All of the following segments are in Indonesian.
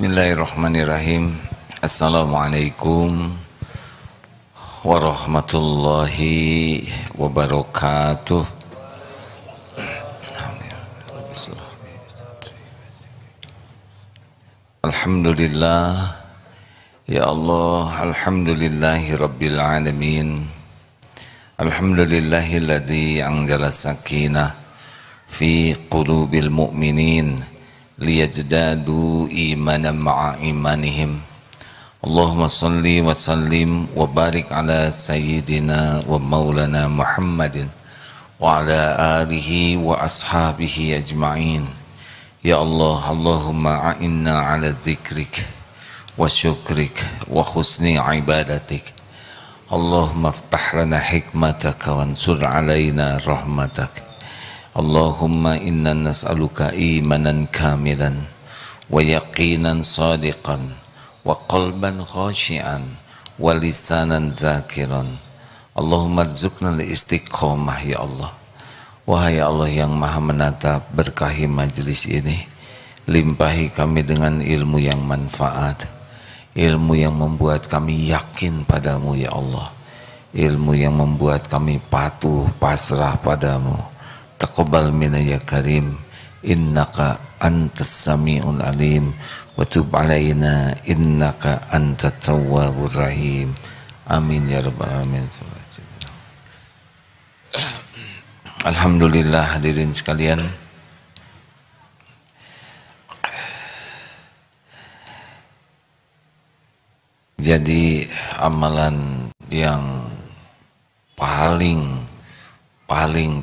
Bismillahirrahmanirrahim. Assalamualaikum warahmatullahi wabarakatuh. Alhamdulillah, ya Allah, alhamdulillahi rabbil alamin. Alhamdulillahilladzi anzala sakinah fi qulubil mu'minin liyajdadu imanan ma'a imanihim. Allahumma salli wa sallim wa barik ala sayyidina wa maulana Muhammadin wa ala alihi wa ashabihi ajma'in. Ya Allah, Allahumma a'inna ala dzikrik wa syukrik wa husni ibadatik. Allahumma aftah lana hikmataka wa ansur alaina rahmatak. Allahumma inna nas'aluka imanan kamilan wa yaqinan sadiqan wa qalban khashi'an wa lisanan zakiran. Allahumma rzuqna al-istiqamah ya Allah. Wahai Allah yang maha menata, berkahi majlis ini, limpahi kami dengan ilmu yang manfaat, ilmu yang membuat kami yakin padamu ya Allah, ilmu yang membuat kami patuh pasrah padamu. Taqabbal minna ya karim, innaka antas sami'ul alim, wa tub alaina innaka antat tawwabur rahim. Amin ya rabbal alamin. Alhamdulillah, hadirin sekalian, jadi amalan yang paling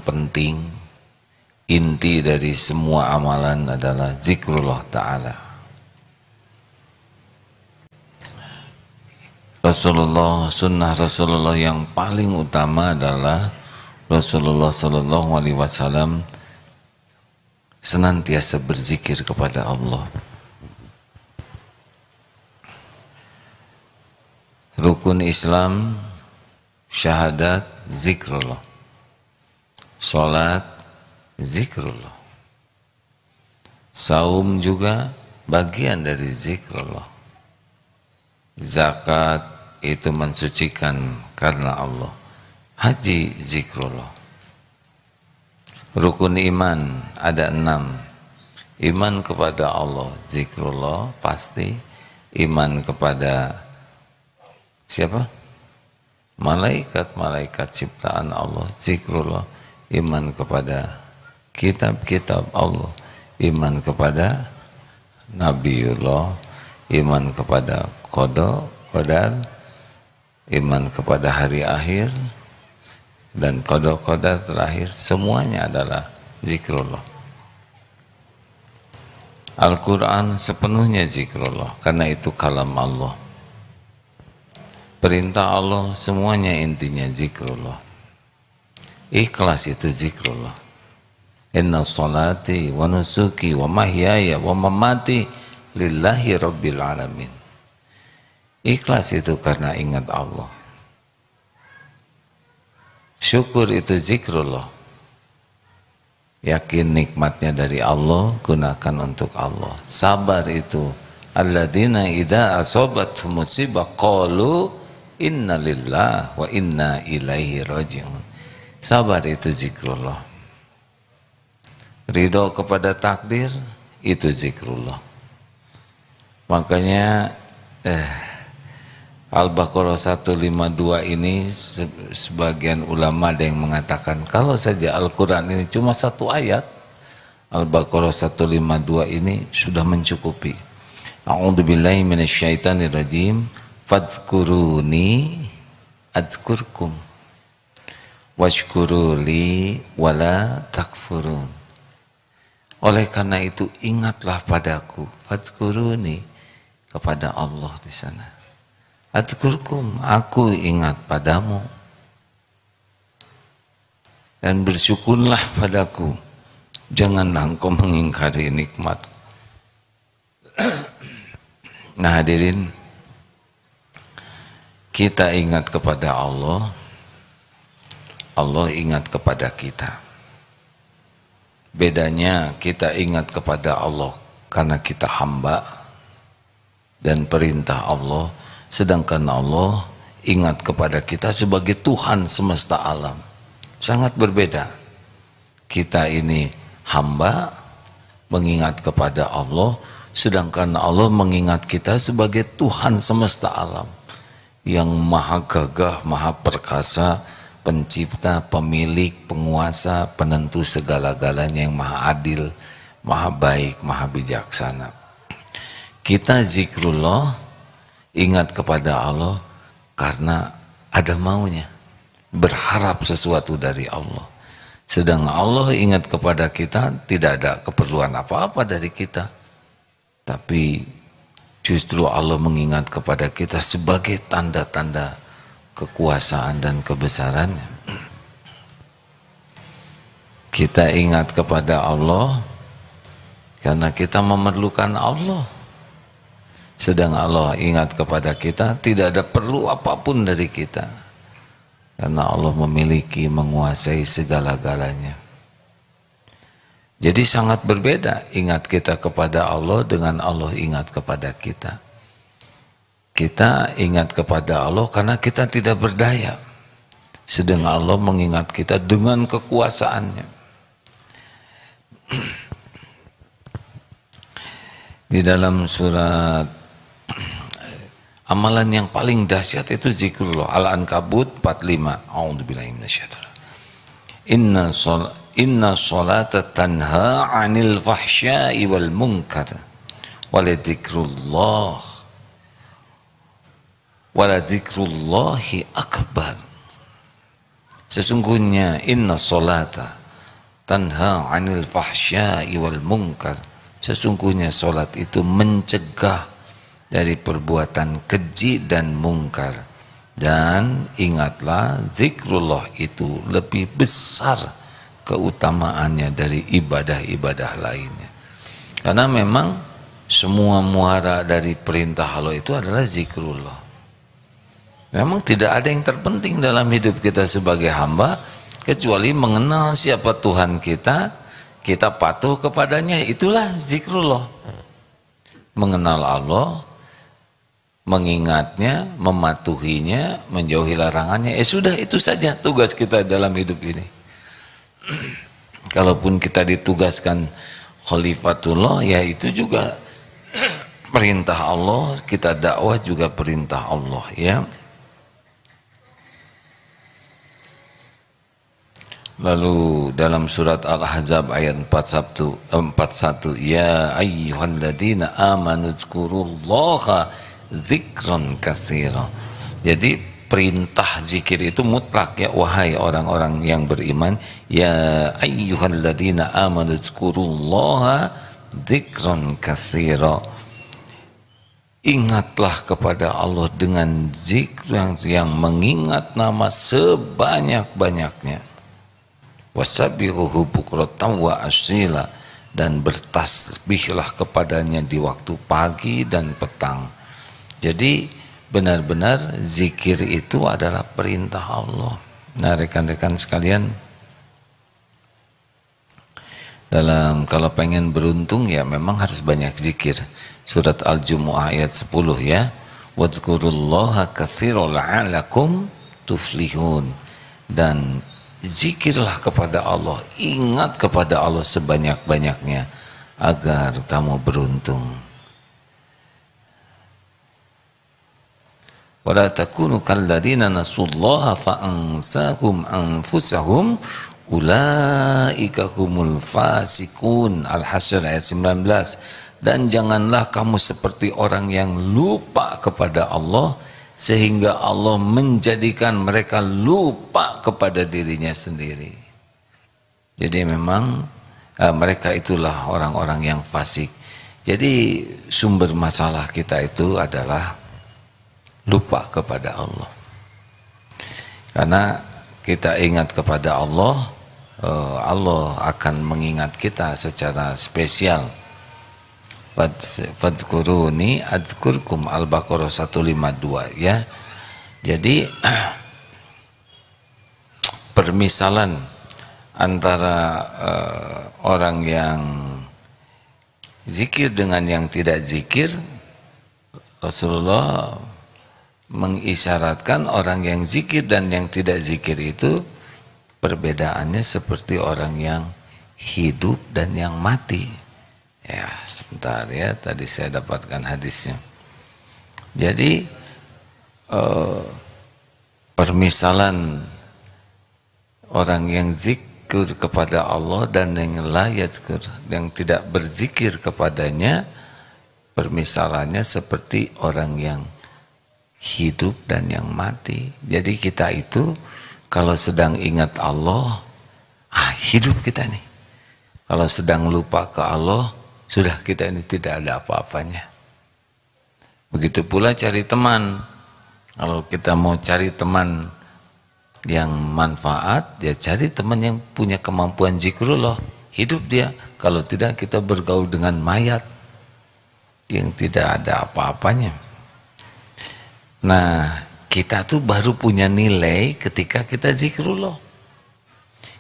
penting, inti dari semua amalan adalah zikrullah ta'ala. Sunnah Rasulullah yang paling utama adalah Rasulullah sallallahu alaihi wasallam senantiasa berzikir kepada Allah. Rukun Islam, syahadat, zikrullah. Salat, zikrullah. Saum juga bagian dari zikrullah. Zakat itu mensucikan karena Allah. Haji, zikrullah. Rukun iman ada 6. Iman kepada Allah, zikrullah pasti. Iman kepada siapa? Malaikat ciptaan Allah, zikrullah. Iman kepada kitab-kitab Allah, iman kepada Nabiullah, iman kepada qadar, iman kepada hari akhir, dan qadar terakhir, semuanya adalah zikrullah. Al-Quran sepenuhnya zikrullah, karena itu kalam Allah. Perintah Allah semuanya intinya zikrullah. Ikhlas itu zikrullah. Inna salati wa nusuki wa mahyaya wa mamati lillahi rabbil alamin. Ikhlas itu karena ingat Allah. Syukur itu zikrullah. Yakin nikmatnya dari Allah, gunakan untuk Allah. Sabar itu alladzina idza asabatuhum musibah qalu inna lillahi wa inna ilaihi raji'un. Sabar itu zikrullah. Ridho kepada takdir itu zikrullah. Makanya Al-Baqarah 152 ini sebagian ulama ada yang mengatakan kalau saja Al-Quran ini cuma 1 ayat, Al-Baqarah 152 ini sudah mencukupi. A'udzubillahi minasyaitonirrajim. Fadhkuruni adzkurkum washkuruli wala takfurun. Oleh karena itu ingatlah padaku, fadhkuruni, kepada Allah di sana. Adzkurkum, aku ingat padamu. Dan bersyukurlah padaku, janganlah engkau mengingkari nikmat. Nah hadirin, kita ingat kepada Allah, Allah ingat kepada kita. Bedanya kita ingat kepada Allah karena kita hamba, dan perintah Allah, sedangkan Allah ingat kepada kita sebagai Tuhan semesta alam. Sangat berbeda. Kita ini hamba mengingat kepada Allah, sedangkan Allah mengingat kita sebagai Tuhan semesta alam yang maha gagah, maha perkasa, pencipta, pemilik, penguasa, penentu segala-galanya, yang maha adil, maha baik, maha bijaksana. Kita zikrullah, ingat kepada Allah karena ada maunya, berharap sesuatu dari Allah. Sedang Allah ingat kepada kita, tidak ada keperluan apa-apa dari kita, tapi justru Allah mengingat kepada kita sebagai tanda-tanda kekuasaan dan kebesarannya. Kita ingat kepada Allah karena kita memerlukan Allah. Sedang Allah ingat kepada kita, tidak ada perlu apapun dari kita, karena Allah memiliki, menguasai segala-galanya. Jadi sangat berbeda ingat kita kepada Allah dengan Allah ingat kepada kita. Kita ingat kepada Allah karena kita tidak berdaya, sedang Allah mengingat kita dengan kekuasaannya. Di dalam surat amalan yang paling dahsyat itu zikrullah, Al-Ankabut 45. A'udzubillahi minasyaitonir. Inna sholata tanha 'anil fahsya'i wal munkar waladzikrullahi akbar. Sesungguhnya inna sholata tanha 'anil fahsya'i wal munkar. Sesungguhnya salat itu mencegah dari perbuatan keji dan mungkar, dan ingatlah zikrullah itu lebih besar keutamaannya dari ibadah-ibadah lainnya. Karena memang semua muara dari perintah Allah itu adalah zikrullah. Memang tidak ada yang terpenting dalam hidup kita sebagai hamba kecuali mengenal siapa Tuhan kita, kita patuh kepadanya, itulah zikrullah. Mengenal Allah, mengingatnya, mematuhinya, menjauhi larangannya, sudah, itu saja tugas kita dalam hidup ini. Kalaupun kita ditugaskan khalifatullah, ya itu juga perintah Allah, kita dakwah juga perintah Allah, ya. Lalu dalam surat Al-Ahzab ayat 41, ya ayyuhalladzina amanu dzkurullaha zikran katsira. Jadi perintah zikir itu mutlak, ya, wahai orang-orang yang beriman, ya ayyuhalladzina amanu dzkurullaha zikran katsira. Ingatlah kepada Allah dengan zikir yang mengingat nama sebanyak-banyaknya. Wasabbihuhu bukratan wa asyila, dan bertasbihlah kepadanya di waktu pagi dan petang. Jadi benar-benar zikir itu adalah perintah Allah. Nah, rekan-rekan sekalian, kalau pengen beruntung ya memang harus banyak zikir. Surat Al-Jumu'ah ayat 10, ya. Wadhkurullaha katsiran la'allakum tuflihun. Dan zikirlah kepada Allah, ingat kepada Allah sebanyak-banyaknya agar kamu beruntung. Wala takunu kalladzina nasullaha fa'ansahum anfusahum ulaika humul fasikun. Al-Hasyr ayat 19. Dan janganlah kamu seperti orang yang lupa kepada Allah sehingga Allah menjadikan mereka lupa kepada dirinya sendiri. Jadi memang mereka itulah orang-orang yang fasik. Jadi sumber masalah kita itu adalah lupa kepada Allah. Karena kita ingat kepada Allah, Allah akan mengingat kita secara spesial. Fadzkuruni adzkurkum, Al-Baqarah 152, ya. Jadi permisalan antara orang yang zikir dengan yang tidak zikir Rasulullah mengisyaratkan orang yang zikir dan yang tidak zikir itu perbedaannya seperti orang yang hidup dan yang mati. Ya, sebentar ya, tadi saya dapatkan hadisnya. Jadi permisalan orang yang zikir kepada Allah dan yang la yazkur, yang tidak berzikir kepadanya, permisalannya seperti orang yang hidup dan yang mati. Jadi kita itu kalau sedang ingat Allah, hidup kita nih. Kalau sedang lupa ke Allah, sudah kita ini tidak ada apa-apanya. Begitu pula cari teman. Kalau kita mau cari teman yang manfaat, ya cari teman yang punya kemampuan zikrullah, hidup dia. Kalau tidak, kita bergaul dengan mayat yang tidak ada apa-apanya. Nah, kita tuh baru punya nilai ketika kita zikrullah.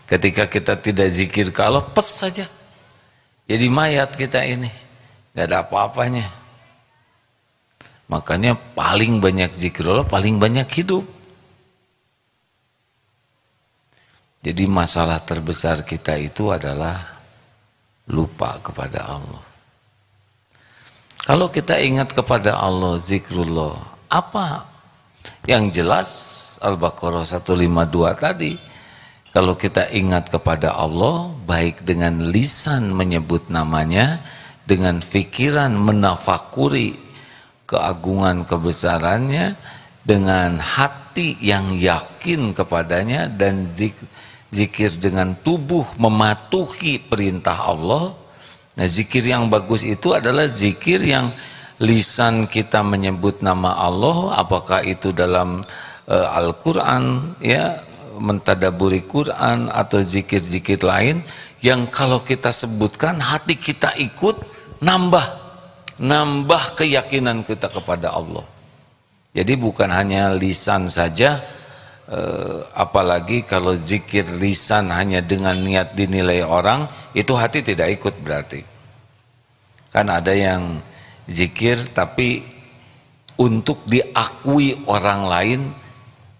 Ketika kita tidak zikir ke Allah, pes saja. Jadi mayat kita ini, gak ada apa-apanya. Makanya paling banyak zikrullah, paling banyak hidup. Jadi masalah terbesar kita itu adalah lupa kepada Allah. Kalau kita ingat kepada Allah, zikrullah, apa? Yang jelas Al-Baqarah 152 tadi, kalau kita ingat kepada Allah, baik dengan lisan menyebut namanya, dengan pikiran menafakuri keagungan kebesarannya, dengan hati yang yakin kepadanya, dan zikir dengan tubuh mematuhi perintah Allah. Nah, zikir yang bagus itu adalah zikir yang lisan kita menyebut nama Allah, apakah itu dalam Al-Quran, ya, mentadaburi Quran atau zikir-zikir lain yang kalau kita sebutkan hati kita ikut nambah keyakinan kita kepada Allah. Jadi bukan hanya lisan saja, apalagi kalau zikir lisan hanya dengan niat dinilai orang, itu hati tidak ikut berarti. Kan ada yang zikir tapi untuk diakui orang lain,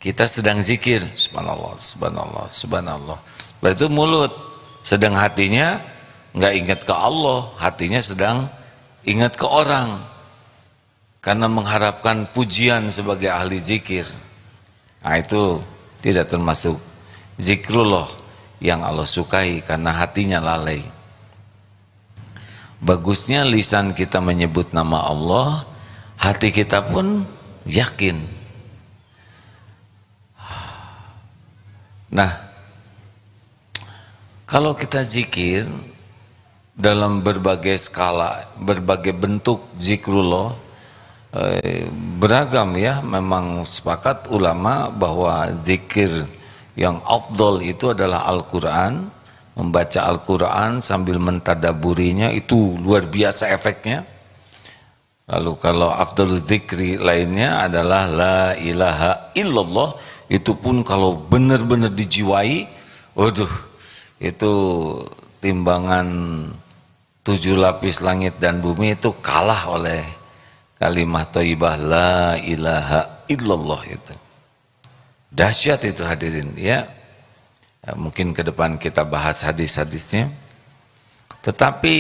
kita sedang zikir, subhanallah, subhanallah, subhanallah. Berarti mulut, sedang hatinya nggak ingat ke Allah, hatinya sedang ingat ke orang. Karena mengharapkan pujian sebagai ahli zikir. Nah, itu tidak termasuk zikrullah yang Allah sukai karena hatinya lalai. Bagusnya lisan kita menyebut nama Allah, hati kita pun yakin. Nah, kalau kita zikir dalam berbagai skala, berbagai bentuk zikrullah, beragam ya, memang sepakat ulama bahwa zikir yang afdol itu adalah Al-Quran. Membaca Al-Quran sambil mentadaburinya itu luar biasa efeknya. Lalu kalau afdol zikri lainnya adalah la ilaha illallah, itu pun kalau benar-benar dijiwai, waduh, itu timbangan 7 lapis langit dan bumi itu kalah oleh kalimat thayyibah la ilaha illallah itu. Dahsyat itu hadirin ya. Mungkin ke depan kita bahas hadis-hadisnya. Tetapi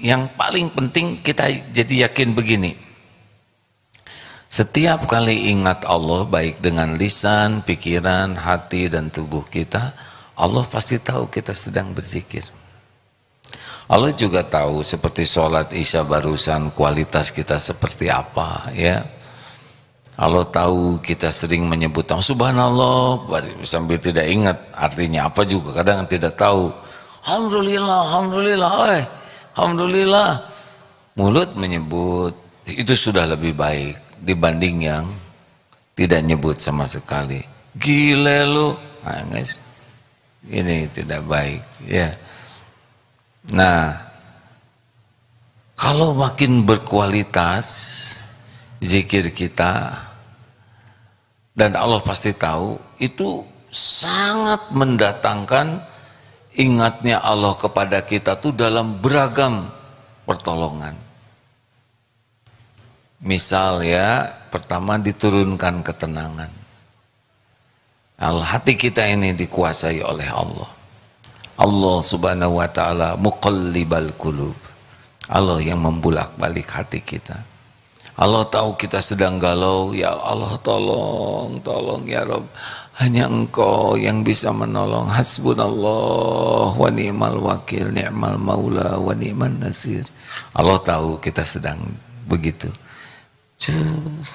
yang paling penting kita jadi yakin begini. Setiap kali ingat Allah baik dengan lisan, pikiran, hati dan tubuh kita, Allah pasti tahu kita sedang berzikir. Allah juga tahu seperti sholat isya barusan kualitas kita seperti apa ya. Allah tahu kita sering menyebut subhanallah sambil tidak ingat artinya apa juga, kadang tidak tahu. Alhamdulillah, alhamdulillah, alhamdulillah. Mulut menyebut itu sudah lebih baik dibanding yang tidak nyebut sama sekali. Gile lu, nah, guys, ini tidak baik ya. Nah, kalau makin berkualitas zikir kita, dan Allah pasti tahu, itu sangat mendatangkan ingatnya Allah kepada kita tuh dalam beragam pertolongan. Misal ya, pertama diturunkan ketenangan. Hati kita ini dikuasai oleh Allah. Allah subhanahu wa ta'ala muqallibal qulub. Allah yang membulak-balik hati kita. Allah tahu kita sedang galau, ya Allah tolong ya Rabb. Hanya Engkau yang bisa menolong. Hasbunallah wa ni'mal wakil, ni'mal maula wa ni'man nasir. Allah tahu kita sedang begitu.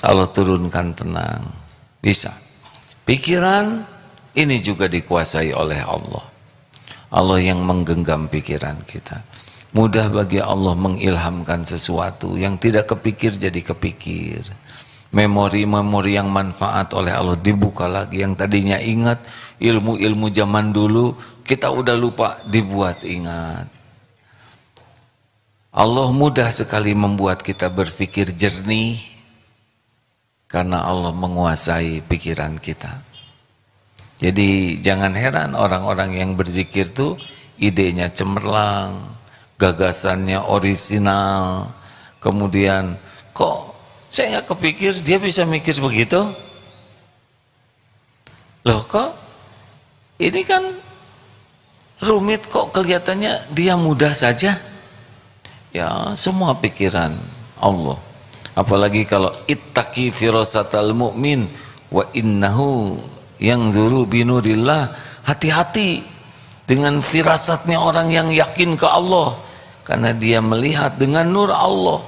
Allah turunkan tenang. Bisa. Pikiran ini juga dikuasai oleh Allah. Allah yang menggenggam pikiran kita. Mudah bagi Allah mengilhamkan sesuatu yang tidak kepikir jadi kepikir. Memori-memori yang manfaat oleh Allah dibuka lagi. Yang tadinya ingat ilmu-ilmu zaman dulu, kita udah lupa, dibuat ingat. Allah mudah sekali membuat kita berpikir jernih. Karena Allah menguasai pikiran kita. Jadi jangan heran orang-orang yang berzikir tuh idenya cemerlang, gagasannya orisinal. Kemudian kok saya nggak kepikir dia bisa mikir begitu? Loh kok ini kan rumit, kok kelihatannya dia mudah saja? Ya semua pikiran Allah. Apalagi kalau ittaqi firasatal mu'min wa innahu yanzuru binurillah. Hati-hati dengan firasatnya orang yang yakin ke Allah, karena dia melihat dengan nur Allah.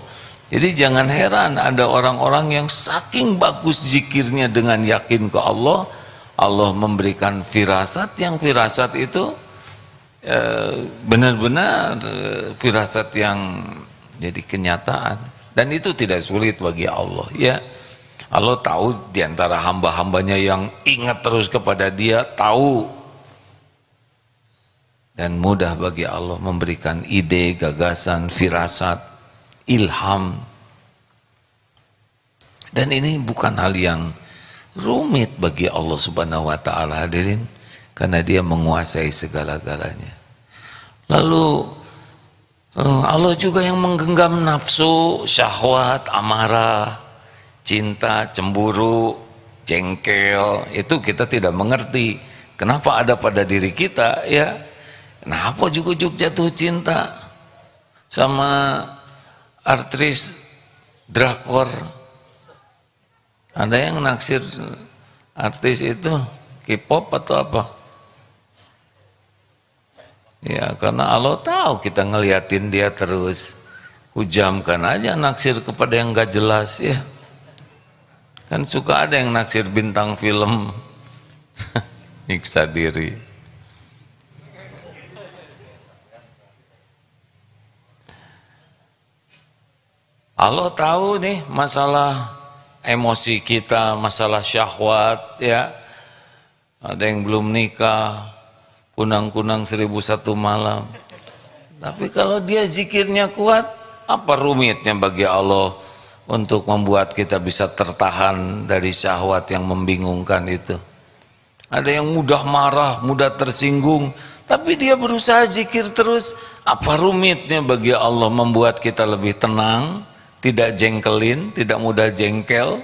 Jadi jangan heran ada orang-orang yang saking bagus zikirnya dengan yakin ke Allah, Allah memberikan firasat, yang firasat itu benar-benar firasat yang jadi kenyataan. Dan itu tidak sulit bagi Allah, ya. Allah tahu diantara hamba-hambanya yang ingat terus kepada dia, tahu. Dan mudah bagi Allah memberikan ide, gagasan, firasat, ilham. Dan ini bukan hal yang rumit bagi Allah subhanahu wa ta'ala, hadirin. Karena dia menguasai segala-galanya. Lalu Allah juga yang menggenggam nafsu, syahwat, amarah, cinta, cemburu, jengkel. Itu kita tidak mengerti kenapa ada pada diri kita, ya. Kenapa jujuk jatuh cinta sama artis drakor? Ada yang naksir artis itu K-pop atau apa? Ya karena Allah tahu kita ngeliatin dia terus, hujamkan aja naksir kepada yang gak jelas, ya. Kan suka ada yang naksir bintang film, nyiksa diri. Allah tahu nih masalah emosi kita, masalah syahwat, ya. Ada yang belum nikah, kunang-kunang 1001 malam. Tapi kalau dia zikirnya kuat, apa rumitnya bagi Allah untuk membuat kita bisa tertahan dari syahwat yang membingungkan itu? Ada yang mudah marah, mudah tersinggung, tapi dia berusaha zikir terus. Apa rumitnya bagi Allah membuat kita lebih tenang, tidak jengkelin, tidak mudah jengkel,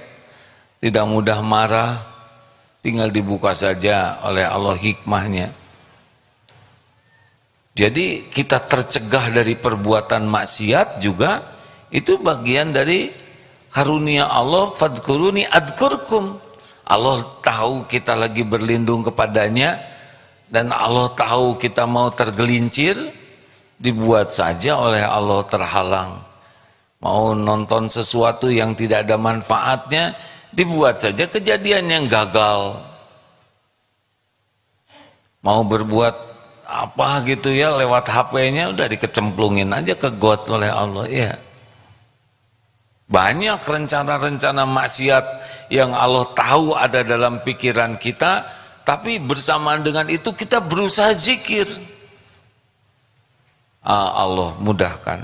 tidak mudah marah? Tinggal dibuka saja oleh Allah hikmahnya. Jadi kita tercegah dari perbuatan maksiat juga, itu bagian dari karunia Allah. Fadkuruni adkurkum. Allah tahu kita lagi berlindung kepadanya, dan Allah tahu kita mau tergelincir, dibuat saja oleh Allah terhalang. Mau nonton sesuatu yang tidak ada manfaatnya, dibuat saja kejadian yang gagal. Mau berbuat apa gitu ya lewat HP-nya, udah dikecemplungin aja ke got oleh Allah, ya. Banyak rencana-rencana maksiat yang Allah tahu ada dalam pikiran kita, tapi bersamaan dengan itu kita berusaha zikir. Allah mudahkan.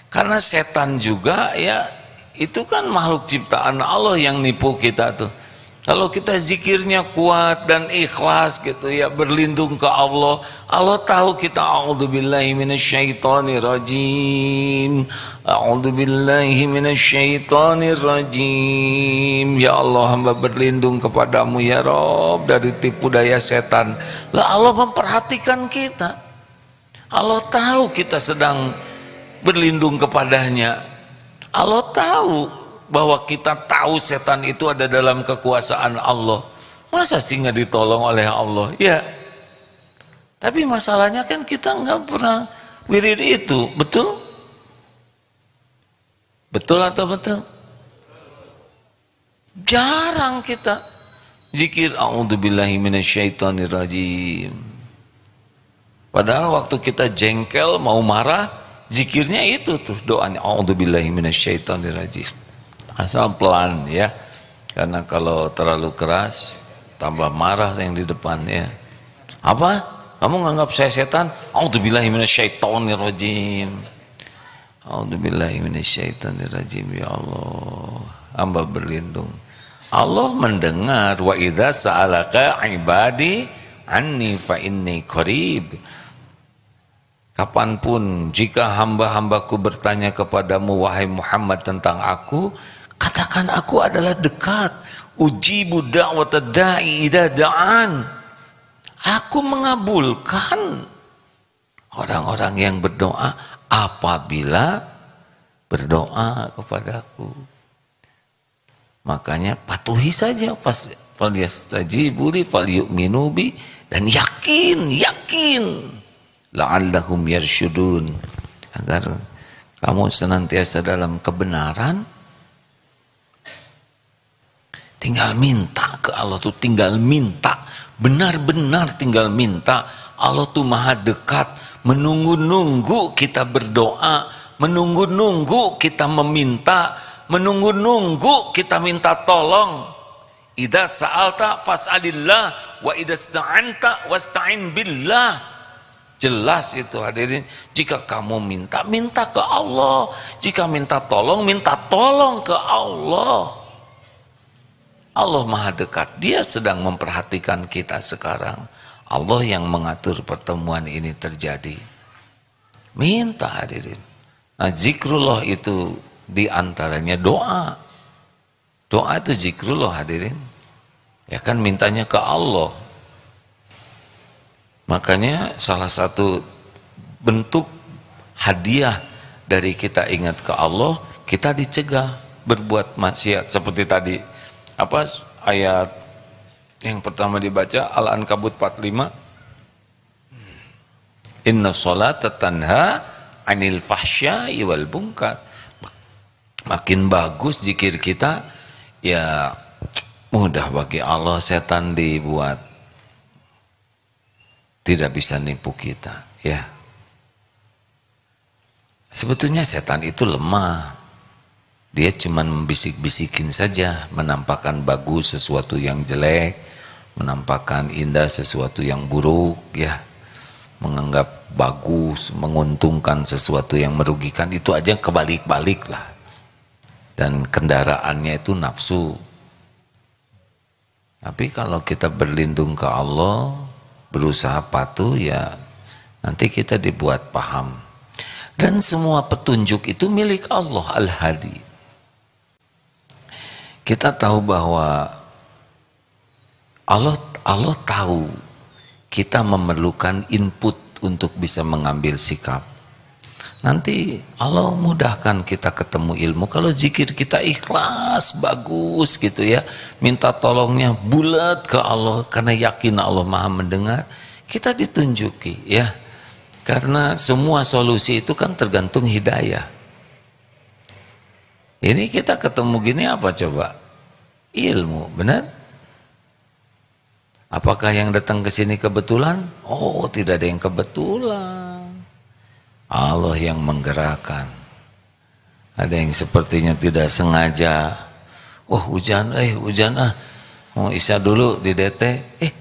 Karena setan juga, ya, itu kan makhluk ciptaan Allah yang nipu kita tuh. Kalau kita zikirnya kuat dan ikhlas gitu ya, berlindung ke Allah, Allah tahu kita a'udzubillahi minasyaitonirrajim, a'udzubillahi minasyaitonirrajim. Ya Allah, hamba berlindung kepadamu ya Rob dari tipu daya setan. Lah Allah memperhatikan kita. Allah tahu kita sedang berlindung kepadanya. Allah tahu bahwa kita tahu setan itu ada dalam kekuasaan Allah. Masa sih nggak ditolong oleh Allah? Ya. Tapi masalahnya kan kita nggak pernah wirid itu, betul? Betul atau betul? Jarang kita zikir a'udzubillahi minasyaitonirrajim. Padahal waktu kita jengkel mau marah, zikirnya itu tuh doanya a'udzubillahi minasyaitonirrajim. Asal pelan ya, karena kalau terlalu keras tambah marah yang di depan ya. Apa? Kamu nganggap saya setan? A'udzubillahi minasyaitonirrajim. A'udzubillahi minasyaitonirrajim. Ya Allah, hamba berlindung. Allah mendengar, wa idza sa'alaka ibadi anni fa inni qarib. Kapanpun jika hamba-hambaku bertanya kepadamu wahai Muhammad tentang aku, katakan aku adalah dekat. Ujibu da'watad da'i idza da'an. Aku mengabulkan orang-orang yang berdoa apabila berdoa kepadaku. Makanya patuhi saja, falyastajibu li falyu'minu bi, dan yakin la'allahum yarsyudun, agar kamu senantiasa dalam kebenaran. Tinggal minta ke Allah tuh, tinggal minta, benar-benar tinggal minta. Allah tuh maha dekat, menunggu-nunggu kita berdoa, menunggu-nunggu kita meminta, menunggu-nunggu kita minta tolong. Idza sa'alta fas'alillah wa idza sta'anta wasta'in billah. Jelas itu hadirin, jika kamu minta, minta ke Allah. Jika minta tolong ke Allah. Allah maha dekat, dia sedang memperhatikan kita sekarang. Allah yang mengatur pertemuan ini terjadi. Minta hadirin. Nah, zikrullah itu diantaranya doa. Doa itu zikrullah hadirin. Ya kan, mintanya ke Allah. Makanya salah satu bentuk hadiah dari kita ingat ke Allah, kita dicegah berbuat maksiat. Seperti tadi, apa ayat yang pertama dibaca, Al-Ankabut 45, inna sholata tanha anil fahsya'i wal munkar. Makin bagus zikir kita, ya mudah bagi Allah setan dibuat tidak bisa nipu kita, ya. Sebetulnya setan itu lemah. Dia cuma membisik-bisikin saja, menampakkan bagus sesuatu yang jelek, menampakkan indah sesuatu yang buruk, ya. Menganggap bagus, menguntungkan sesuatu yang merugikan, itu aja kebalik-balik lah. Dan kendaraannya itu nafsu. Tapi kalau kita berlindung ke Allah, berusaha patuh, ya nanti kita dibuat paham. Dan semua petunjuk itu milik Allah Al-Hadi. Kita tahu bahwa Allah tahu kita memerlukan input untuk bisa mengambil sikap. Nanti Allah mudahkan kita ketemu ilmu kalau zikir kita ikhlas, bagus gitu ya. Minta tolongnya bulat ke Allah karena yakin Allah Maha mendengar, kita ditunjuki ya. Karena semua solusi itu kan tergantung hidayah. Ini kita ketemu gini apa coba? Ilmu, benar? Apakah yang datang ke sini kebetulan? Oh, tidak ada yang kebetulan. Allah yang menggerakkan. Ada yang sepertinya tidak sengaja. Oh, hujan mau isya dulu di DT.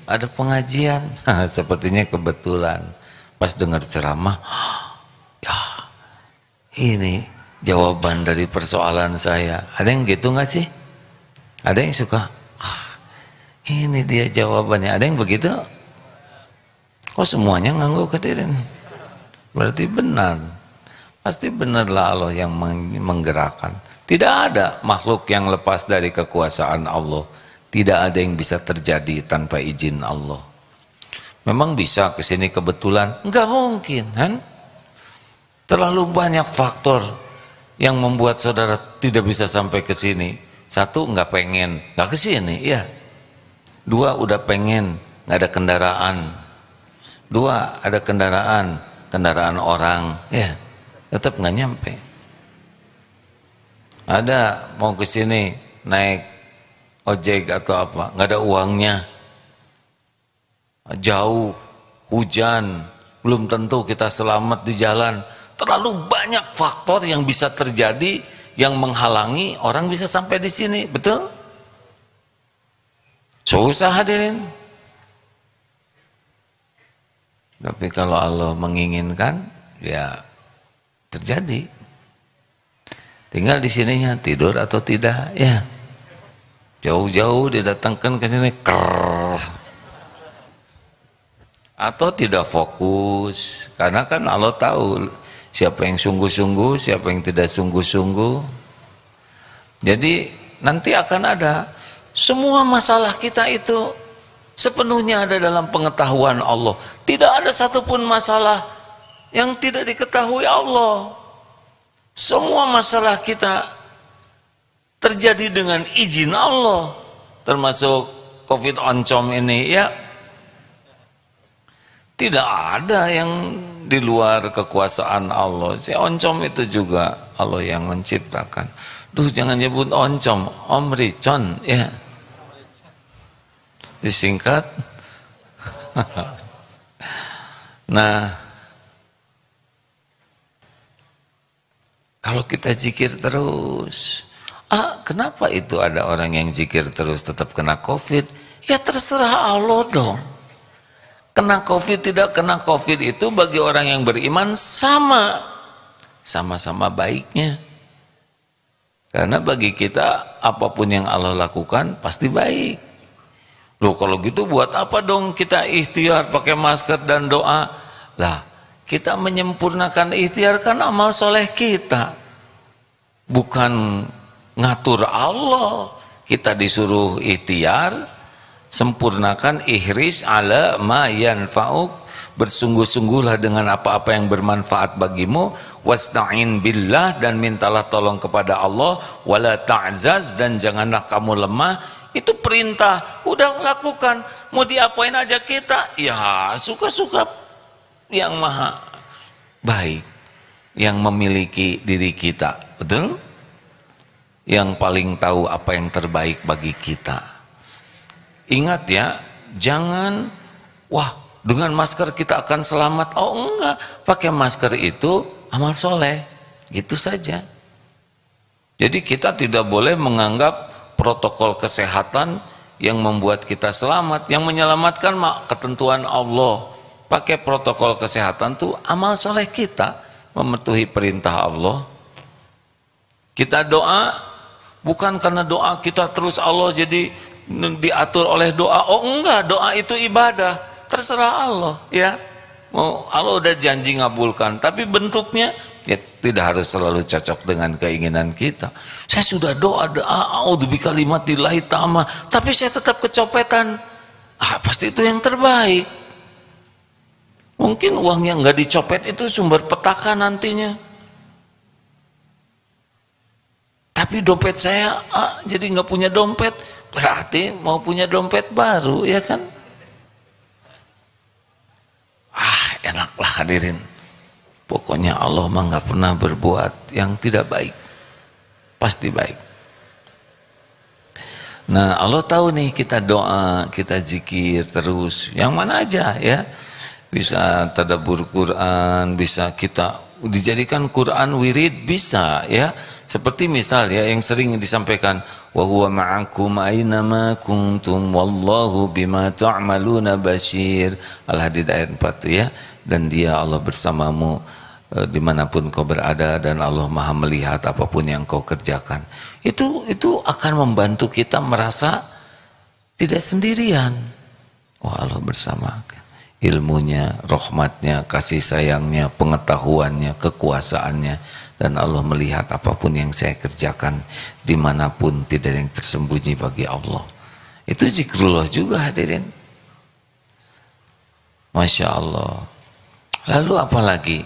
Ada pengajian. Sepertinya kebetulan. Pas dengar ceramah, ya ini jawaban dari persoalan saya. Ada yang gitu nggak sih? Ada yang suka, Ini dia jawabannya. Ada yang begitu? Kok semuanya nganggo kedirin? Berarti benar. Pasti benarlah Allah yang menggerakkan. Tidak ada makhluk yang lepas dari kekuasaan Allah. Tidak ada yang bisa terjadi tanpa izin Allah. Memang bisa kesini kebetulan? Enggak mungkin, kan? Terlalu banyak faktor yang membuat saudara tidak bisa sampai ke sini. Satu, nggak pengen, nggak ke sini, ya. Dua, udah pengen, nggak ada kendaraan. Dua, ada kendaraan orang, ya, tetap nggak nyampe. Ada mau ke sini naik ojek atau apa, nggak ada uangnya. Jauh, hujan, belum tentu kita selamat di jalan. Terlalu banyak faktor yang bisa terjadi yang menghalangi orang bisa sampai di sini, betul? Susah hadirin. Tapi kalau Allah menginginkan, ya terjadi. Tinggal di sininya tidur atau tidak, ya. Jauh-jauh didatangkan ke sini, atau tidak fokus, karena kan Allah tahu siapa yang sungguh-sungguh, siapa yang tidak sungguh-sungguh. Jadi nanti akan ada semua masalah kita itu sepenuhnya ada dalam pengetahuan Allah. Tidak ada satupun masalah yang tidak diketahui Allah. Semua masalah kita terjadi dengan izin Allah, termasuk COVID oncom ini, ya. Tidak ada yang di luar kekuasaan Allah. Si oncom itu juga Allah yang menciptakan. Duh, jangan nyebut oncom, omricon, ya. Disingkat. Nah, kalau kita zikir terus, kenapa itu ada orang yang zikir terus tetap kena COVID? Ya terserah Allah dong. Kena COVID tidak kena COVID itu bagi orang yang beriman sama-sama baiknya. Karena bagi kita apapun yang Allah lakukan pasti baik. Loh, kalau gitu buat apa dong kita ikhtiar pakai masker dan doa? Lah, kita menyempurnakan ikhtiar kan amal soleh kita, bukan ngatur Allah. Kita disuruh ikhtiar, sempurnakan ihris ala ma yanfa'uk, bersungguh-sungguhlah dengan apa-apa yang bermanfaat bagimu, wasta'in billah, dan mintalah tolong kepada Allah, wala ta'zaz, dan janganlah kamu lemah. Itu perintah, udah lakukan. Mau diapain aja kita? Ya suka-suka yang maha baik, yang memiliki diri kita, betul? Yang paling tahu apa yang terbaik bagi kita. Ingat ya, jangan, wah dengan masker kita akan selamat. Oh enggak, pakai masker itu amal soleh, gitu saja. Jadi kita tidak boleh menganggap protokol kesehatan yang membuat kita selamat. Yang menyelamatkan ketentuan Allah. Pakai protokol kesehatan itu amal soleh kita, mematuhi perintah Allah. Kita doa, bukan karena doa kita terus Allah jadi diatur oleh doa. Oh enggak, doa itu ibadah, terserah Allah, ya. Mau Allah udah janji ngabulkan, tapi bentuknya ya tidak harus selalu cocok dengan keinginan kita. Saya sudah doa a'udzubika kalimatillahi ta'ama, tapi saya tetap kecopetan. Pasti itu yang terbaik. Mungkin uang yang nggak dicopet itu sumber petaka nantinya. Tapi dompet saya jadi nggak punya dompet. Berarti mau punya dompet baru, ya kan? Enaklah hadirin. Pokoknya Allah mah nggak pernah berbuat yang tidak baik, pasti baik. Nah, Allah tahu nih kita doa, kita zikir terus, yang mana aja ya. Bisa tadabbur Quran, bisa kita dijadikan Quran wirid, bisa ya. Seperti misal ya yang sering disampaikan, wa huwa ma'akum aina ma kuntum wallahu bima ta'maluna basyir. Al-Hadid ayat 4 ya. Dan dia Allah bersamamu dimanapun kau berada, dan Allah maha melihat apapun yang kau kerjakan. Itu akan membantu kita merasa Tidak sendirian. Wah, Allah bersama. Ilmunya, rahmatnya, kasih sayangnya, pengetahuannya, kekuasaannya. Dan Allah melihat apapun yang saya kerjakan dimanapun, tidak ada yang tersembunyi bagi Allah. Itu zikrullah juga hadirin. Masya Allah. Lalu apa lagi?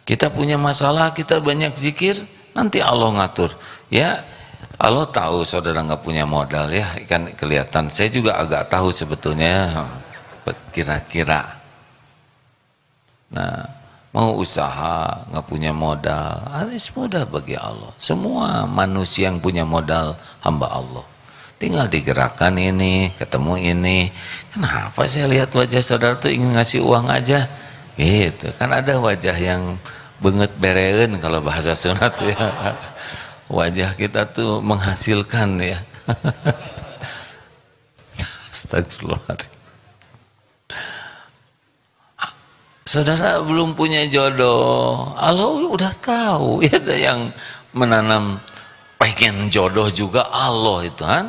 Kita punya masalah, kita banyak zikir, nanti Allah ngatur. Ya, Allah tahu saudara nggak punya modal ya, kan kelihatan. Saya juga agak tahu sebetulnya, kira-kira. Nah, mau usaha nggak punya modal, harus mudah bagi Allah. Semua manusia yang punya modal hamba Allah. Tinggal digerakkan ini, ketemu ini. Kenapa saya lihat wajah saudara tuh ingin ngasih uang aja? Gitu. Kan ada wajah yang benget bereun kalau bahasa sunat ya. Wajah kita tuh menghasilkan ya. Astagfirullahaladzim. Saudara belum punya jodoh, Allah udah tahu. Ya ada yang menanam pengen jodoh juga Allah itu kan.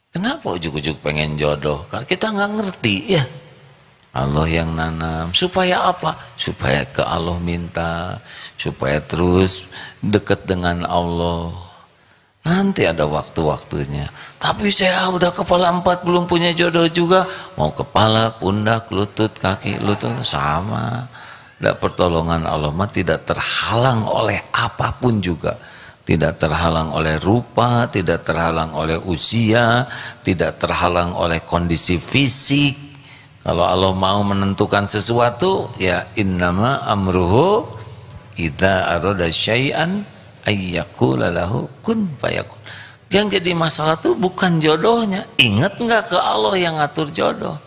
Kenapa ujuk-ujuk pengen jodoh? Karena kita nggak ngerti ya. Allah yang nanam. Supaya apa? Supaya ke Allah minta. Supaya terus dekat dengan Allah. Nanti ada waktu-waktunya. Tapi saya udah kepala 4 belum punya jodoh juga. Mau kepala, pundak, lutut, kaki, lutut sama. Dan pertolongan Allah mah tidak terhalang oleh apapun juga. Tidak terhalang oleh rupa, tidak terhalang oleh usia, tidak terhalang oleh kondisi fisik. Kalau Allah mau menentukan sesuatu, ya innama amruhu idza arada syai'an ayyaqula lahu kun fayakun. Yang jadi masalah tuh bukan jodohnya. Ingat nggak ke Allah yang ngatur jodoh?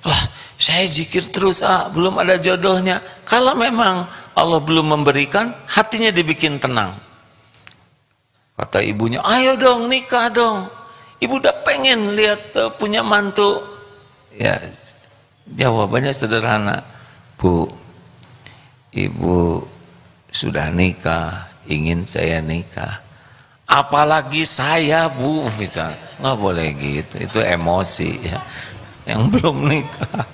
Lah, saya zikir terus, belum ada jodohnya. Kalau memang Allah belum memberikan, hatinya dibikin tenang. Kata ibunya, ayo dong nikah dong. Ibu udah pengen lihat punya mantu. Ya, jawabannya sederhana. Bu, ibu sudah nikah, ingin saya nikah. Apalagi saya, Bu, misalnya. Nggak boleh gitu, itu emosi ya. Yang belum nikah.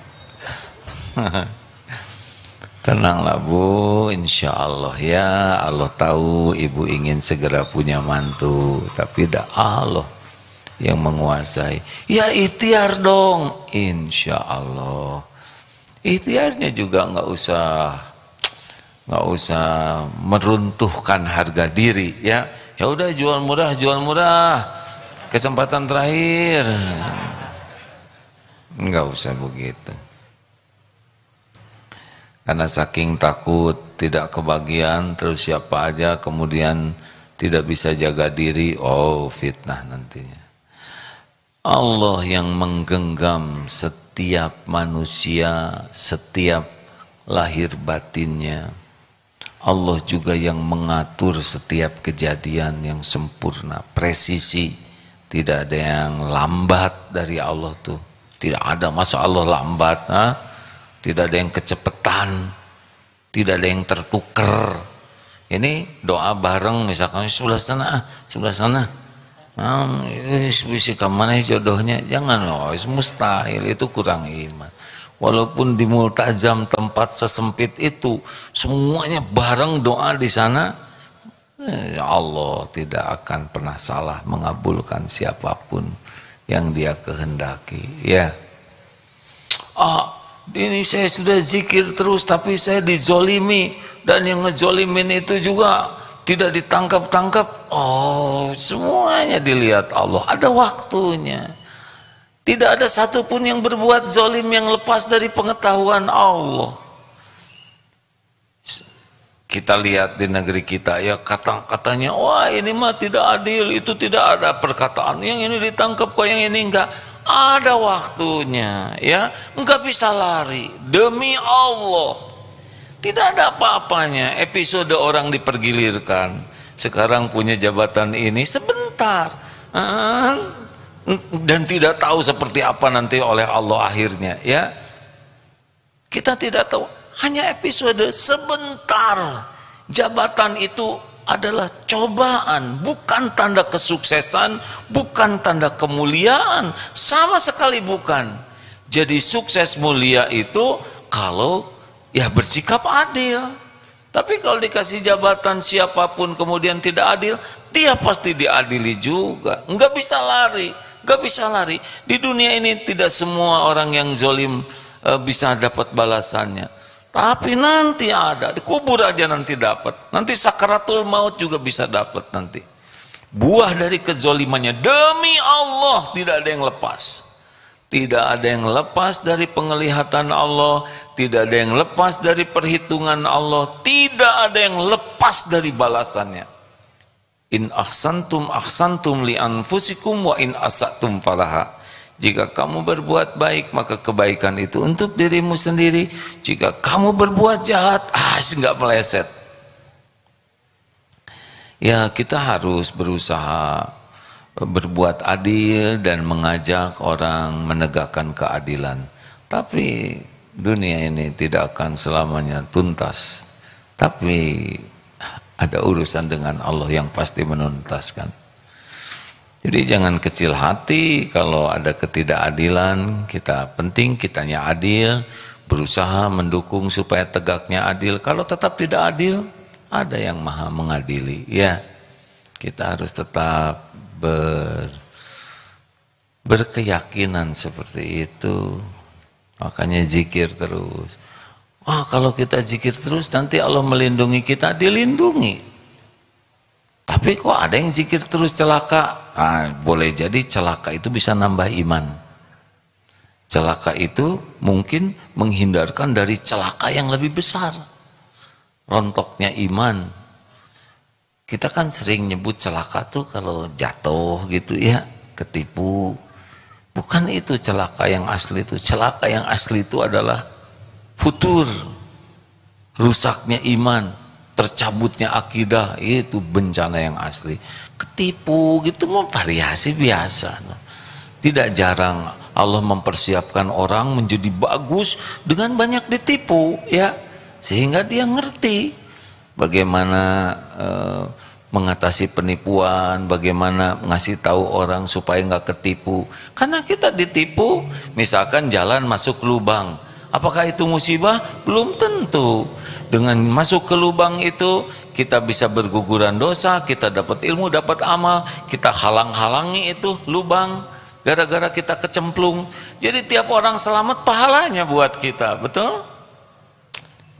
Tenanglah Bu, insya Allah ya. Allah tahu ibu ingin segera punya mantu, tapi dah Allah yang menguasai. Ya ikhtiar dong, insya Allah. Ikhtiarnya juga nggak usah meruntuhkan harga diri ya. Ya udah jual murah, kesempatan terakhir. Nggak usah begitu. Karena saking takut tidak kebagian, terus siapa aja kemudian tidak bisa jaga diri, oh fitnah nantinya. Allah yang menggenggam setiap manusia, setiap lahir batinnya. Allah juga yang mengatur setiap kejadian yang sempurna, presisi. Tidak ada yang lambat dari Allah tuh. Tidak ada, masa Allah lambat, tidak ada yang kecepatan, tidak ada yang tertuker. Ini doa bareng misalkan sebelah sana, bisa kemana jodohnya? Jangan, mustahil, itu kurang iman. Walaupun di multazam tempat sesempit itu semuanya bareng doa di sana, Allah tidak akan pernah salah mengabulkan siapapun yang Dia kehendaki. Ya. Ini saya sudah zikir terus tapi saya dizolimi, dan yang ngezolimin itu juga tidak ditangkap-tangkap. Oh, semuanya dilihat Allah, ada waktunya. Tidak ada satupun yang berbuat zolim yang lepas dari pengetahuan Allah. Kita lihat di negeri kita ya, katanya wah ini mah tidak adil, itu tidak ada perkataan, yang ini ditangkap kok yang ini enggak. Ada waktunya ya, enggak bisa lari demi Allah. Tidak ada apa-apanya episode orang dipergilirkan. Sekarang punya jabatan ini sebentar, dan tidak tahu seperti apa nanti oleh Allah akhirnya ya. Kita tidak tahu, hanya episode sebentar. Jabatan itu adalah cobaan, bukan tanda kesuksesan, bukan tanda kemuliaan, sama sekali bukan. Jadi sukses mulia itu kalau ya bersikap adil. Tapi kalau dikasih jabatan siapapun kemudian tidak adil, dia pasti diadili juga. Enggak bisa lari, enggak bisa lari. Di dunia ini tidak semua orang yang zolim bisa dapat balasannya. Tapi nanti ada, dikubur aja nanti dapat. Nanti sakaratul maut juga bisa dapat nanti. Buah dari kezolimannya, demi Allah tidak ada yang lepas. Tidak ada yang lepas dari penglihatan Allah, tidak ada yang lepas dari perhitungan Allah, tidak ada yang lepas dari balasannya. In ahsantum li anfusikum wa in asatum falaha. Jika kamu berbuat baik, maka kebaikan itu untuk dirimu sendiri. Jika kamu berbuat jahat, nggak meleset. Ya, kita harus berusaha berbuat adil dan mengajak orang menegakkan keadilan. Tapi dunia ini tidak akan selamanya tuntas. Tapi ada urusan dengan Allah yang pasti menuntaskan. Jadi jangan kecil hati kalau ada ketidakadilan. Penting kitanya adil, berusaha mendukung supaya tegaknya adil. Kalau tetap tidak adil, ada yang maha mengadili. Ya, kita harus tetap berkeyakinan seperti itu. Makanya zikir terus. Kalau kita zikir terus nanti Allah melindungi kita, dilindungi. Tapi kok ada yang zikir terus celaka? Boleh jadi celaka itu bisa nambah iman. Celaka itu mungkin menghindarkan dari celaka yang lebih besar, rontoknya iman. Kita kan sering nyebut celaka tuh kalau jatuh gitu ya, ketipu. Bukan itu celaka yang asli itu. Celaka yang asli itu adalah futur, rusaknya iman, tercabutnya akidah, itu bencana yang asli. Ketipu gitu mau variasi biasa. Tidak jarang Allah mempersiapkan orang menjadi bagus dengan banyak ditipu ya, sehingga dia ngerti bagaimana mengatasi penipuan, bagaimana ngasih tahu orang supaya nggak ketipu. Karena kita ditipu, misalkan jalan masuk lubang, apakah itu musibah? Belum tentu. Dengan masuk ke lubang itu kita bisa berguguran dosa, kita dapat ilmu, dapat amal, kita halang-halangi itu lubang gara-gara kita kecemplung. Jadi tiap orang selamat pahalanya buat kita, betul?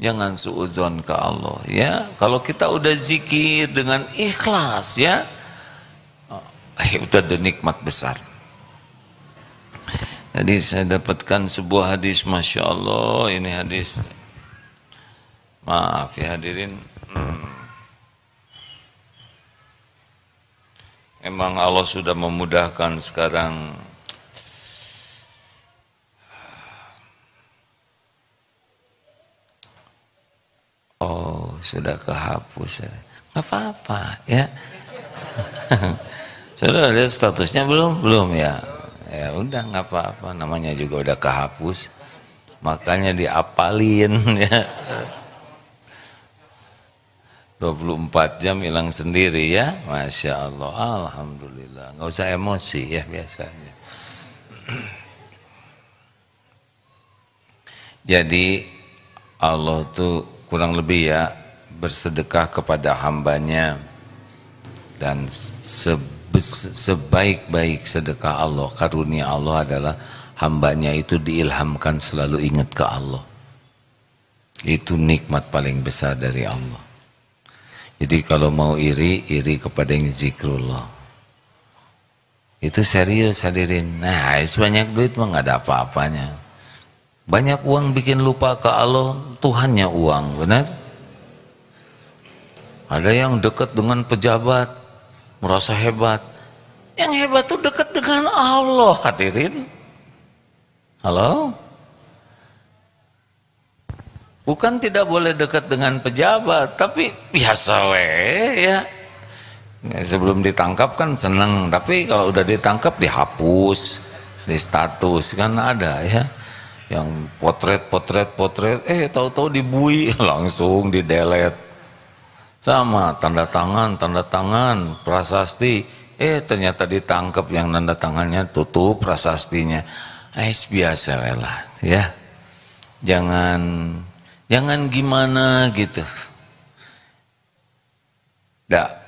Jangan suudzon ke Allah ya. Kalau kita udah zikir dengan ikhlas ya, udah ada nikmat besar. Jadi saya dapatkan sebuah hadis, Masya Allah, ini hadis, maaf ya hadirin, emang Allah sudah memudahkan sekarang. Oh, sudah kehapus. Nggak apa-apa ya. Sudah lihat statusnya belum? Belum ya. Ya udah nggak apa-apa. Namanya juga udah kehapus. Makanya diapalin ya. 24 jam hilang sendiri ya. Masya Allah. Alhamdulillah. Nggak usah emosi ya biasanya. Jadi Allah tuh kurang lebih ya bersedekah kepada hambanya, dan sebaik-baik sedekah Allah, karunia Allah adalah hambanya itu diilhamkan selalu ingat ke Allah. Itu nikmat paling besar dari Allah. Jadi kalau mau iri kepada yang zikrullah. Itu serius hadirin. Nah, banyak duit mah nggak ada apa-apanya. Banyak uang bikin lupa ke Allah, Tuhannya uang, benar? Ada yang dekat dengan pejabat, merasa hebat. Yang hebat tuh dekat dengan Allah, hadirin. Halo? Bukan tidak boleh dekat dengan pejabat, tapi biasa ya. Sebelum ditangkap kan seneng, tapi kalau udah ditangkap dihapus, di status kan ada ya. Yang potret, tahu-tahu dibui langsung di delete. Sama tanda tangan, prasasti. Ternyata ditangkap yang tanda tangannya, tutup prasastinya. Biasa lah ya. Jangan gimana gitu.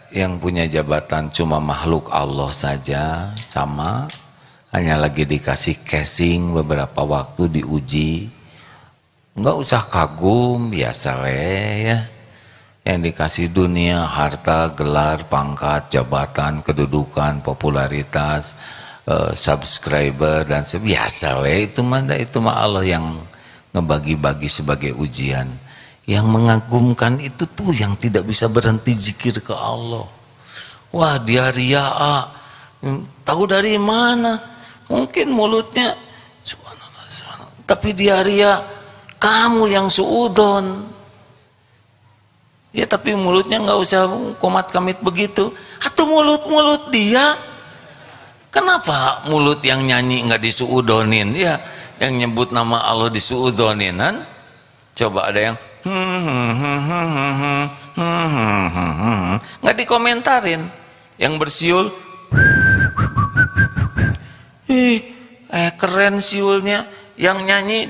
Yang punya jabatan cuma makhluk Allah saja, sama. Hanya lagi dikasih casing beberapa waktu diuji. Enggak usah kagum, biasa ya. Yang dikasih dunia, harta, gelar, pangkat, jabatan, kedudukan, popularitas, subscriber dan biasa itu mah Allah yang ngebagi-bagi sebagai ujian. Yang mengagumkan itu tuh yang tidak bisa berhenti zikir ke Allah. Wah, dia riya, tahu dari mana? Mungkin mulutnya subhanallah, subhanallah, tapi dia riya, kamu yang suudon. Ya tapi mulutnya nggak usah komat kamit begitu. Atau mulut dia. Kenapa mulut yang nyanyi nggak disuudonin? Ya, yang nyebut nama Allah disuudoninan. Coba ada yang nggak dikomentarin. Yang bersiul, keren siulnya. Yang nyanyi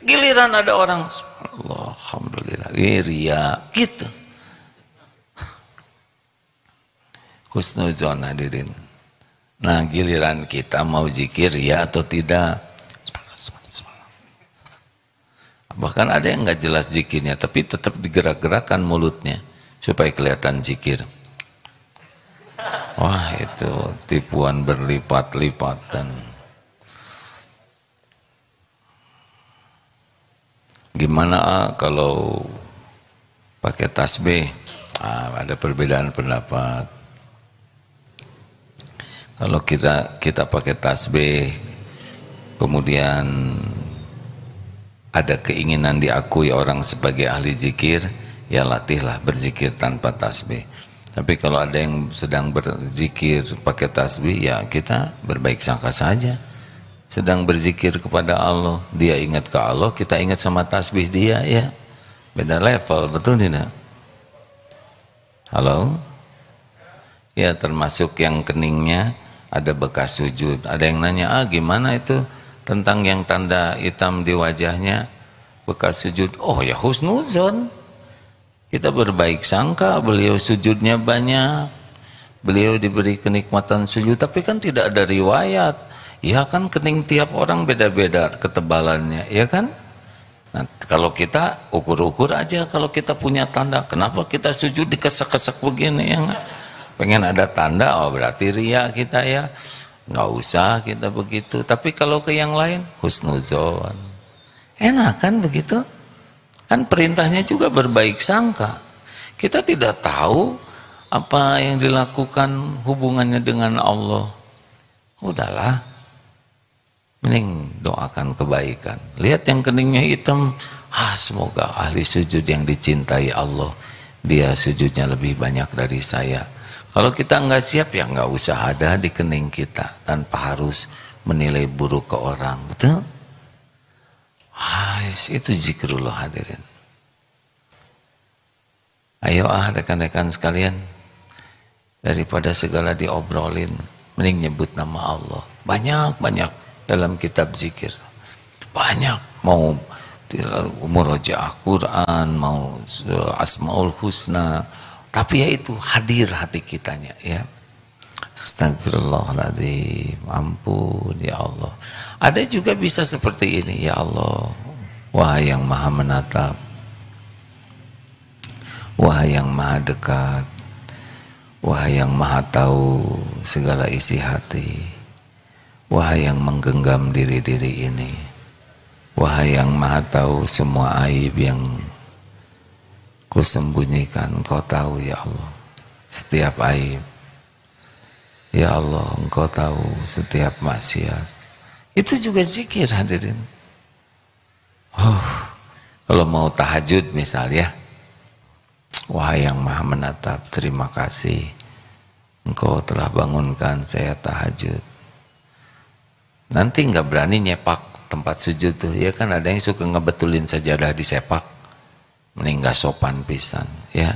giliran ada orang alhamdulillah ria gitu. Husnuzon hadirin. Nah giliran kita mau zikir ya atau tidak. Bahkan ada yang nggak jelas zikirnya tapi tetap digerak-gerakan mulutnya supaya kelihatan zikir. Wah itu tipuan berlipat-lipatan. Gimana kalau pakai tasbih? Ada perbedaan pendapat. Kalau kita pakai tasbih, kemudian ada keinginan diakui orang sebagai ahli zikir, ya latihlah berzikir tanpa tasbih. Tapi kalau ada yang sedang berzikir pakai tasbih, ya kita berbaik sangka saja. Sedang berzikir kepada Allah, dia ingat ke Allah, kita ingat sama tasbih dia, ya beda level, betul tidak? Halo? Ya termasuk yang keningnya ada bekas sujud. Ada yang nanya, gimana itu tentang yang tanda hitam di wajahnya bekas sujud? Oh ya husnuzon, kita berbaik sangka beliau sujudnya banyak, beliau diberi kenikmatan sujud, tapi kan tidak ada riwayat. Ya kan kening tiap orang beda-beda ketebalannya, ya kan? Nah, kalau kita ukur-ukur aja, kalau kita punya tanda, kenapa kita sujud dikesek-kesek begini ya nggak? Pengen ada tanda, berarti ria kita ya. Nggak usah kita begitu. Tapi kalau ke yang lain, husnuzon. Enak kan begitu? Kan perintahnya juga berbaik sangka. Kita tidak tahu apa yang dilakukan hubungannya dengan Allah. Udahlah. Mending doakan kebaikan. Lihat yang keningnya hitam, semoga ahli sujud yang dicintai Allah, dia sujudnya lebih banyak dari saya. Kalau kita nggak siap, ya nggak usah ada di kening kita, tanpa harus menilai buruk ke orang, betul? Itu zikrullah hadirin. Ayo rekan-rekan sekalian, daripada segala diobrolin, mending nyebut nama Allah. Banyak dalam kitab zikir, banyak, mau murojaah Quran, mau Asmaul Husna, tapi ya itu hadir hati kitanya ya. Astagfirullahaladzim, ampun ya Allah. Ada juga bisa seperti ini, ya Allah, wahai yang maha menatap, wahai yang maha dekat, wahai yang maha tahu segala isi hati, wahai yang menggenggam diri-diri ini, wahai yang maha tahu semua aib yang kusembunyikan, Engkau tahu ya Allah setiap aib. Ya Allah, Engkau tahu setiap maksiat. Itu juga zikir hadirin. Kalau mau tahajud misalnya, wahai yang maha menatap, terima kasih Engkau telah bangunkan saya tahajud. Nanti nggak berani nyepak tempat sujud tuh, ya kan ada yang suka ngebetulin sajadah di sepak, mending nggak sopan pisan, ya.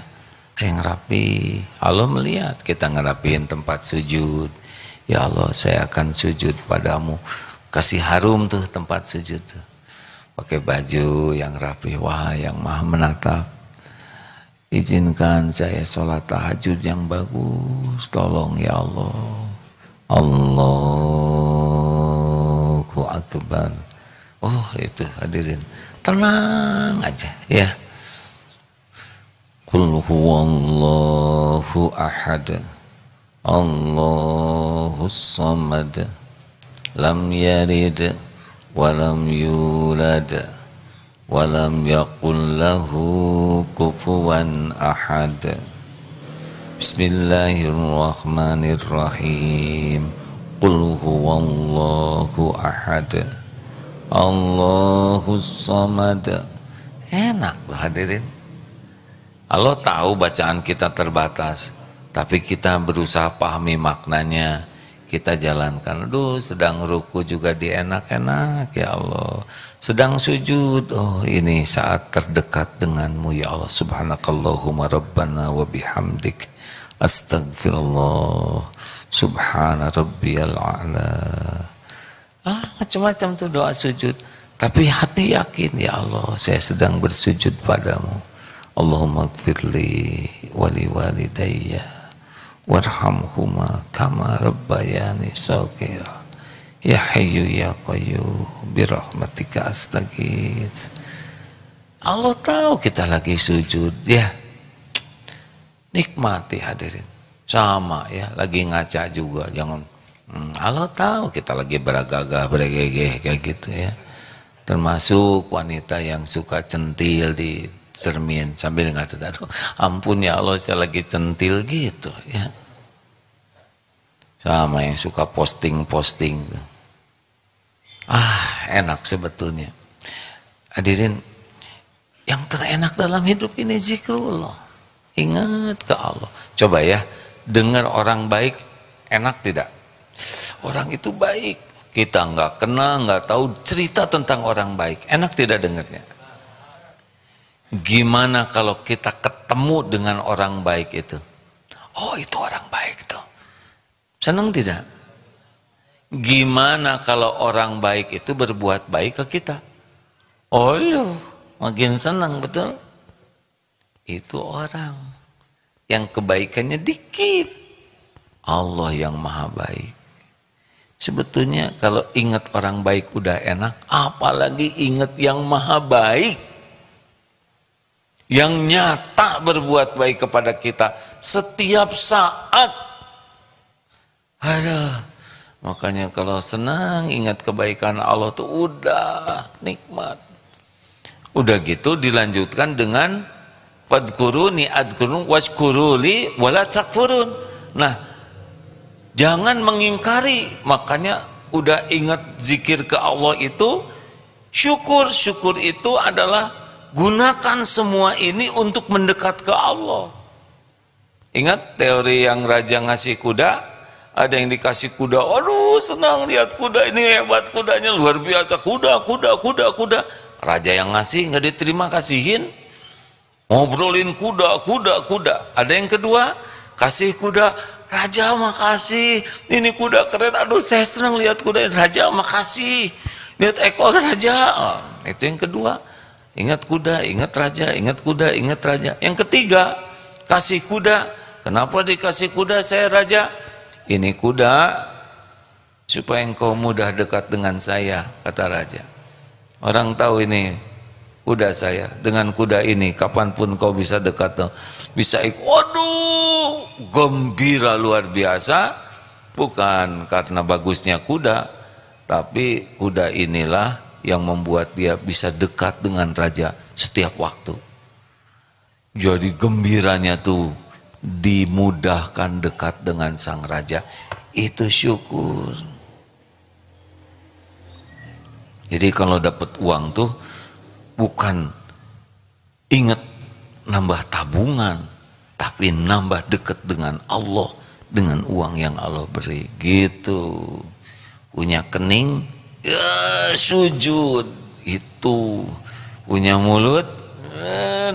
yang rapi. Allah melihat kita ngerapiin tempat sujud. Ya Allah, saya akan sujud padamu. Kasih harum tuh tempat sujud tuh. Pakai baju yang rapi. Wah, yang maha menatap, izinkan saya sholat tahajud yang bagus. Tolong ya Allah. Allahu Akbar. Oh itu hadirin, tenang aja ya. Qul huwallahu ahad, Allahus samad, lam yalid walam yulad walam yakul lahu kufuwan ahad. Bismillahirrahmanirrahim. Qul huwallahu ahad, Allahus samad. Enak tuh hadirin. Allah tahu bacaan kita terbatas, tapi kita berusaha pahami maknanya, kita jalankan. Aduh, sedang ruku juga dienak-enak ya Allah. Sedang sujud, oh ini saat terdekat denganmu ya Allah. Subhanakallahumma rabbana wa bihamdik, astagfirullah, subhana rabbiyal a'la. Macam-macam tuh doa sujud. Tapi hati yakin, ya Allah, saya sedang bersujud padamu. Allahumma gfirli wali walidayya warhamhuma kama rabbayani shaghira. Ya Hayyu ya Qayyum birahmatika astaghits. Allah tahu kita lagi sujud ya. Nikmati hadirin. Sama ya, lagi ngaca juga, jangan Allah tahu kita lagi beragagah, bergegeh kayak gitu ya. Termasuk wanita yang suka centil di cermin sambil ngaca, aduh ampun ya Allah saya lagi centil gitu ya. Sama yang suka posting-posting. Enak sebetulnya. Hadirin, yang terenak dalam hidup ini zikrullah. Ingat ke Allah. Coba ya, dengar orang baik enak tidak? Orang itu baik, kita nggak kenal, nggak tahu cerita tentang orang baik, enak tidak dengarnya? Gimana kalau kita ketemu dengan orang baik itu? Oh itu orang baik tuh, senang tidak? Gimana kalau orang baik itu berbuat baik ke kita? Oh loh, makin senang, betul? Itu orang yang kebaikannya dikit, Allah yang maha baik. Sebetulnya kalau ingat orang baik udah enak, apalagi ingat yang maha baik, yang nyata berbuat baik kepada kita setiap saat. Makanya kalau senang ingat kebaikan Allah tuh udah nikmat. Udah gitu dilanjutkan dengan fadkuruni adzkurun washkuruli wala takfurun. Nah, jangan mengingkari, makanya udah ingat zikir ke Allah itu syukur. Syukur itu adalah gunakan semua ini untuk mendekat ke Allah. Ingat teori yang raja ngasih kuda, ada yang dikasih kuda, aduh senang lihat kuda ini, hebat kudanya, luar biasa, kuda. Raja yang ngasih nggak diterima kasihin, ngobrolin kuda. Ada yang kedua, kasih kuda, Raja makasih, ini kuda keren, aduh saya senang lihat kuda ini. Raja makasih, lihat ekor raja. Itu yang kedua, ingat kuda, ingat raja, ingat kuda, ingat raja. Yang ketiga, kasih kuda. Kenapa dikasih kuda saya raja? Ini kuda supaya engkau mudah dekat dengan saya, kata raja. Orang tahu ini kuda saya, dengan kuda ini kapanpun kau bisa dekat, bisa ikut. Waduh, gembira luar biasa. Bukan karena bagusnya kuda, tapi kuda inilah yang membuat dia bisa dekat dengan raja setiap waktu. Jadi gembiranya tuh dimudahkan dekat dengan sang raja. Itu syukur. Jadi kalau dapat uang tuh bukan ingat nambah tabungan, tapi nambah dekat dengan Allah dengan uang yang Allah beri. Gitu. Punya kening, ya sujud. Itu. Punya mulut,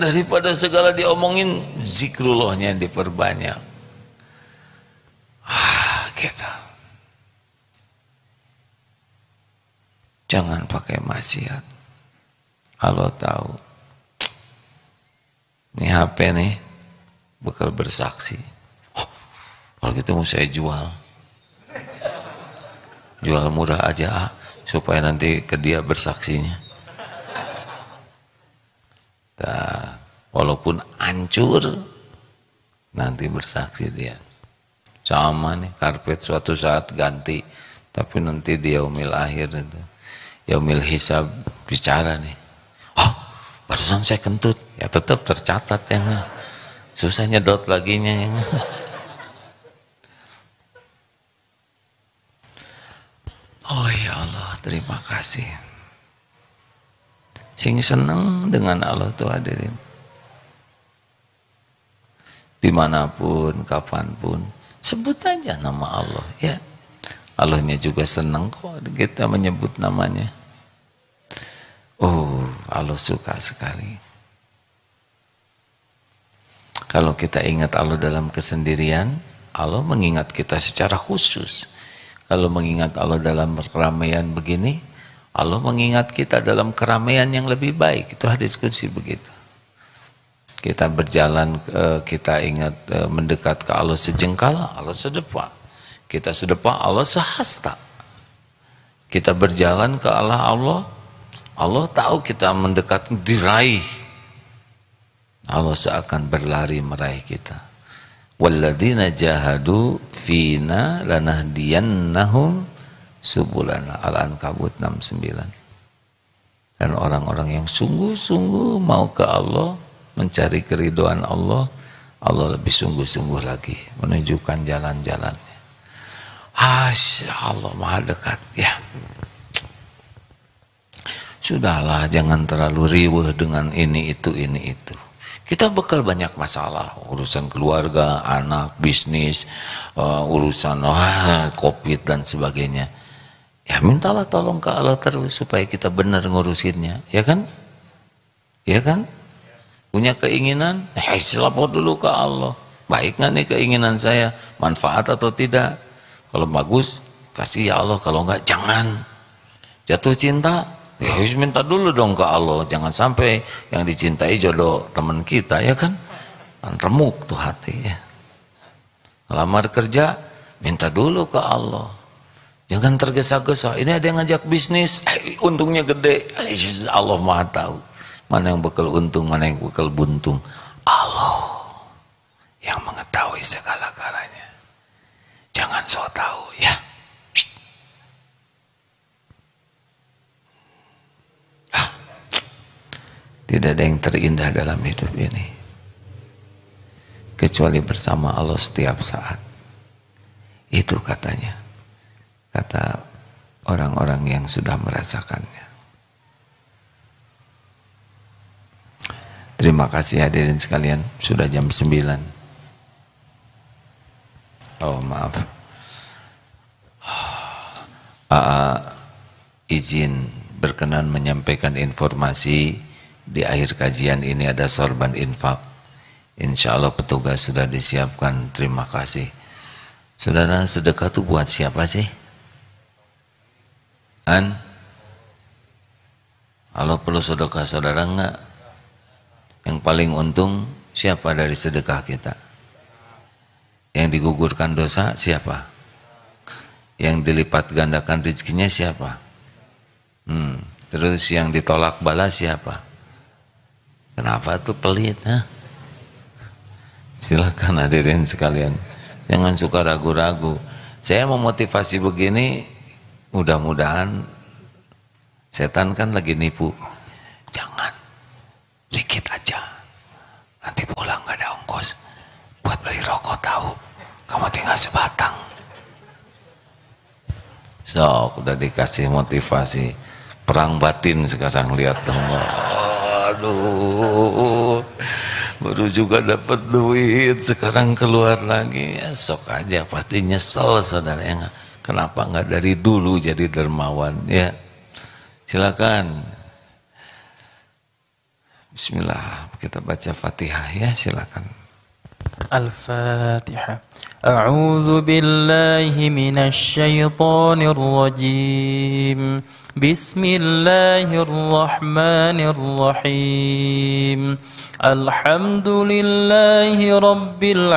Daripada segala diomongin, zikrullahnya diperbanyak. Gitu. Jangan pakai maksiat. Allah tahu. Ini HP nih, bakal bersaksi. Kalau gitu mau saya jual. Jual murah aja, supaya nanti ke dia bersaksinya. Nah, walaupun hancur, nanti bersaksi dia. Sama nih, karpet suatu saat ganti, tapi nanti di yaumil akhir itu, yaumil hisab bicara nih. Barusan saya kentut, ya tetap tercatat ya nggak? Susah nyedot laginya ya nggak? Oh ya Allah, terima kasih. Sing seneng dengan Allah tuh hadirin. Dimanapun, kapanpun, sebut aja nama Allah ya. Allahnya juga seneng kok kita menyebut namanya. Oh, Allah suka sekali. Kalau kita ingat Allah dalam kesendirian, Allah mengingat kita secara khusus. Kalau mengingat Allah dalam keramaian begini, Allah mengingat kita dalam keramaian yang lebih baik. Itu hadis qudsi begitu. Kita berjalan, kita ingat mendekat ke Allah sejengkal, Allah sedepa. Kita sedepa, Allah sehasta. Kita berjalan ke Allah tahu kita mendekat, diraih. Allah seakan berlari meraih kita. Walladzina jahadu fina lanahdiyannahum subulana. Al-Ankabut 69. Dan orang-orang yang sungguh-sungguh mau ke Allah, mencari keridhaan Allah, Allah lebih sungguh-sungguh lagi menunjukkan jalan-jalannya. Masya Allah, maha dekat ya. Sudahlah, jangan terlalu riweh dengan ini itu. Kita bekal banyak masalah, urusan keluarga, anak, bisnis, urusan COVID dan sebagainya. Ya mintalah tolong ke Allah terus supaya kita benar ngurusinnya, ya kan? Ya kan? Punya keinginan, lapor dulu ke Allah. Baik nggak nih keinginan saya, manfaat atau tidak? Kalau bagus, kasih ya Allah. Kalau enggak, jangan. Jatuh cinta, ya harus minta dulu dong ke Allah. Jangan sampai yang dicintai jodoh teman kita, ya kan? Kan remuk tuh hati ya. Lamar kerja, minta dulu ke Allah. Jangan tergesa-gesa. Ini ada yang ngajak bisnis, untungnya gede. Allah Maha tahu. Mana yang bakal untung, mana yang bakal buntung. Allah yang mengetahui segala-galanya. Jangan so tahu ya. Tidak ada yang terindah dalam hidup ini kecuali bersama Allah setiap saat. Itu katanya, kata orang-orang yang sudah merasakannya. Terima kasih hadirin sekalian, sudah jam 9. Oh maaf, izin berkenan menyampaikan informasi. Di akhir kajian ini ada sorban infak. Insya Allah petugas sudah disiapkan. Terima kasih. Saudara, sedekah itu buat siapa sih? Kalau perlu sedekah saudara enggak? Yang paling untung siapa dari sedekah kita? Yang digugurkan dosa siapa? Yang dilipat gandakan rezekinya siapa? Terus yang ditolak bala siapa? Kenapa tuh pelit? Silakan hadirin sekalian, jangan suka ragu-ragu. Saya memotivasi begini, mudah-mudahan setan kan lagi nipu. Jangan, sedikit aja, nanti pulang gak ada ongkos buat beli rokok, tahu kamu tinggal sebatang. Sok udah dikasih motivasi, perang batin sekarang, lihat dong. Aduh, baru juga dapat duit sekarang keluar lagi. Ya, sok aja, pasti nyesel saudara ya. Kenapa nggak dari dulu jadi dermawan ya? Silakan. Bismillah, kita baca Fatihah ya, silakan. Al-Fatihah. A'udzu billahi minasy syaithanir rajim. Bismillahirrahmanirrahim. Alhamdulillahi rabbil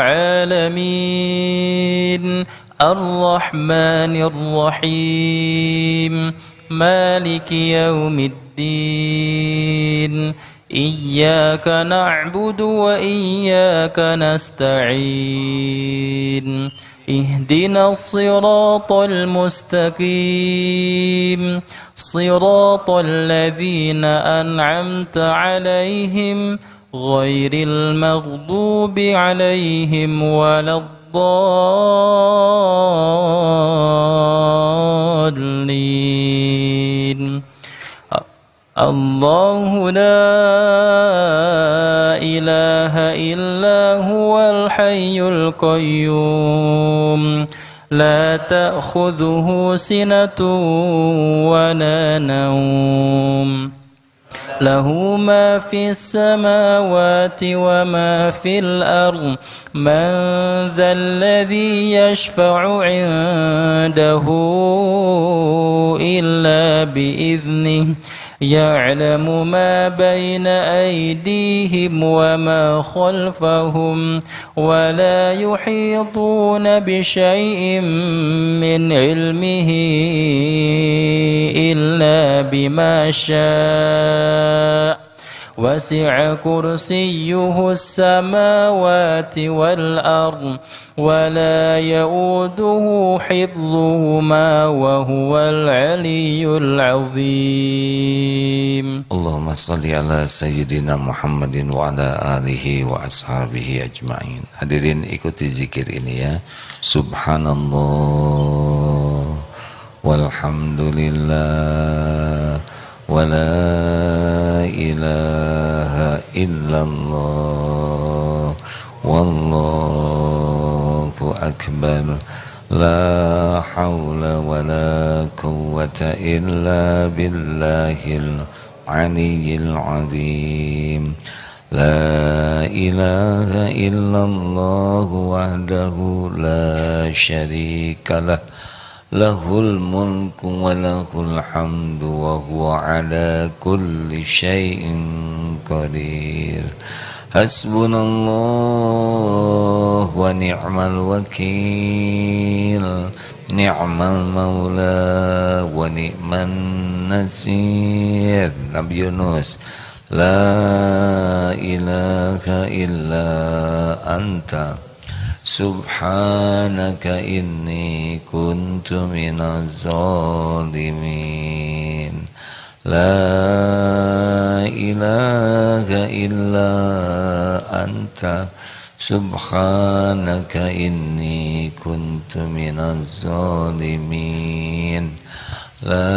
alamin. Ar-Rahmanir Rahim. Maliki yaumiddin. Iyyaka na'budu wa iyyaka nasta'in. Ihdinas siratal mustaqim. Siratal ladzina an'amta 'alaihim ghairil maghdubi 'alaihim waladdallin. Allahu la ilaha illa huwal hayyul qayyum. La ta'khudhuhu sinatun wa la nawm. Lahu ma fis samawati wa ma fil ardh. Man dhal ladzi yashfa'u 'indahu illa bi'idhnihi. يعلم ما بين أيديهم وما خلفهم ولا يحيطون بشيء من علمه إلا بما شاء وسع كرسيه السماوات والأرض ولا يؤوده حفظهما وهو العلي العظيم. Allahumma salli ala Sayyidina Muhammadin wa ala alihi wa ashabihi ajma'in. Hadirin ikuti zikir ini ya. Subhanallah walhamdulillah wa la ilaha illallah wallahu akbar. La hawla wa la quwwata illa billahil aliyyil azim. La ilaha illallah wahdahu la syarikalah. Lahul mulku wa lahul hamdu wa huwa ala kulli syai'in qadir. Hasbunallah wa ni'mal wakil. Ni'mal maula wa ni'man nasir. Nabi Yunus. La ilaha illa anta subhanaka inni kuntu minaz zalimin. La ilaha illa anta subhanaka inni kuntu minaz zalimin. La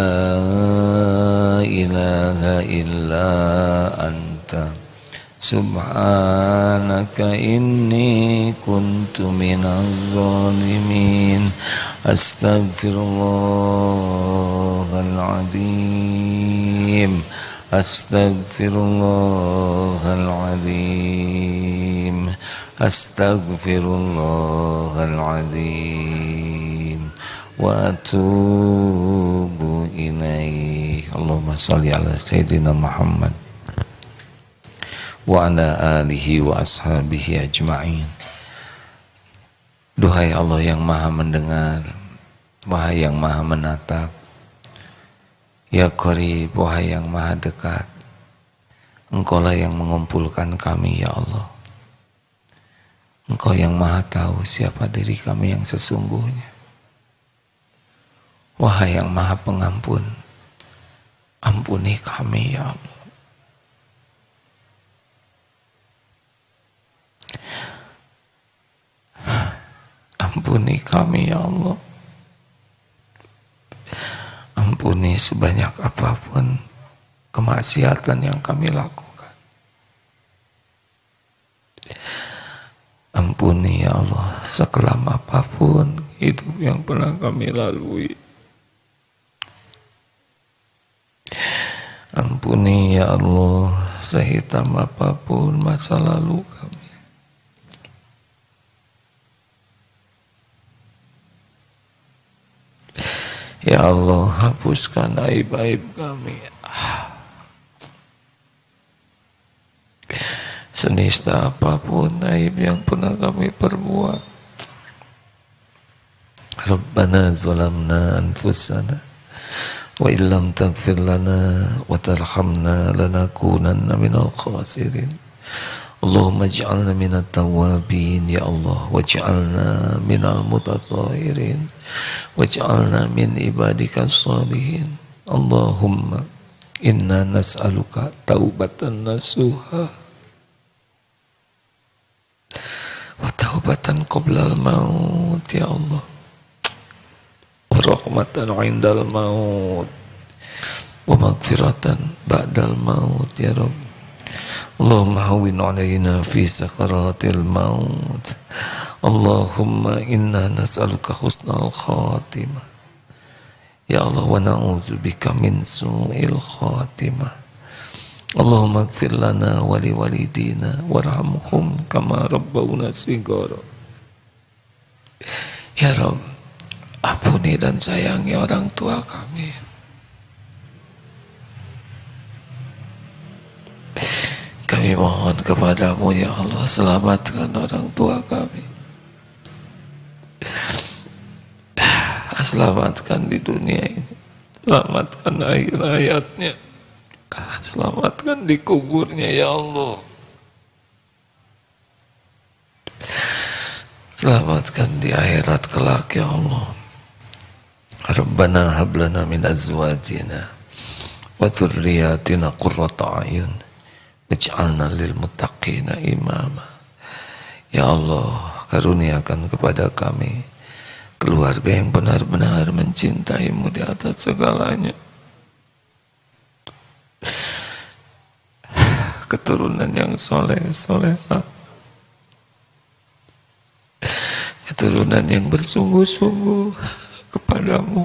ilaha illa anta subhanaka inni kuntu minaz zalimin. Astaghfirullahaladzim. Astaghfirullahaladzim. Astaghfirullahaladzim. Wa atubu ilaih. Allahumma salli ala Sayyidina Muhammad wa ala alihi wa ashabihi ajma'in. Duhai Allah yang maha mendengar, wahai yang maha menatap, ya Qarib, wahai yang maha dekat, Engkaulah yang mengumpulkan kami ya Allah. Engkau yang maha tahu siapa diri kami yang sesungguhnya. Wahai yang maha pengampun, ampuni kami ya Allah. Ampuni kami ya Allah. Ampuni sebanyak apapun kemaksiatan yang kami lakukan. Ampuni ya Allah sekelam apapun hidup yang pernah kami lalui. Ampuni ya Allah sehitam apapun masa lalu kami. Ya Allah, hapuskan aib-aib kami. Senista apapun aib yang pernah kami perbuat. Rabbana zalamna anfusana wa illam taghfir lana wa tarhamna lanakunanna minal khasirin. Allahumma ij'alna minat tawabin ya Allah, waj'alna minal mutatahhirin, waj'alna min ibadika sholihin. Allahumma inna nas'aluka taubatan nasuha wa taubatan qoblal maut ya Allah, wa rahmatan indal maut, wa maghfiratan ba'dal maut ya Rabb. Allahumma hawwin alaina fi sakaratil maut. Allahumma inna nas'aluka husnal khatimah ya Allah, wa na'udzubika min su'il khatimah. Allahumma ighfir lana wa li walidina warhamhum kama rabbawna shighara. Ya Rabb, ampuni dan sayangi orang tua kami. Kami mohon kepadamu ya Allah, selamatkan orang tua kami. Selamatkan di dunia ini, selamatkan akhir hayatnya, selamatkan di kuburnya ya Allah, selamatkan di akhirat kelak ya Allah. Rabbana hablana min azwajina wa dzurriyyatina qurrata a'yun waj'alna lil muttaqina imama. Ya Allah, karuniakan kepada kami keluarga yang benar-benar mencintaimu di atas segalanya, keturunan yang soleh solehah, keturunan yang bersungguh-sungguh kepadamu.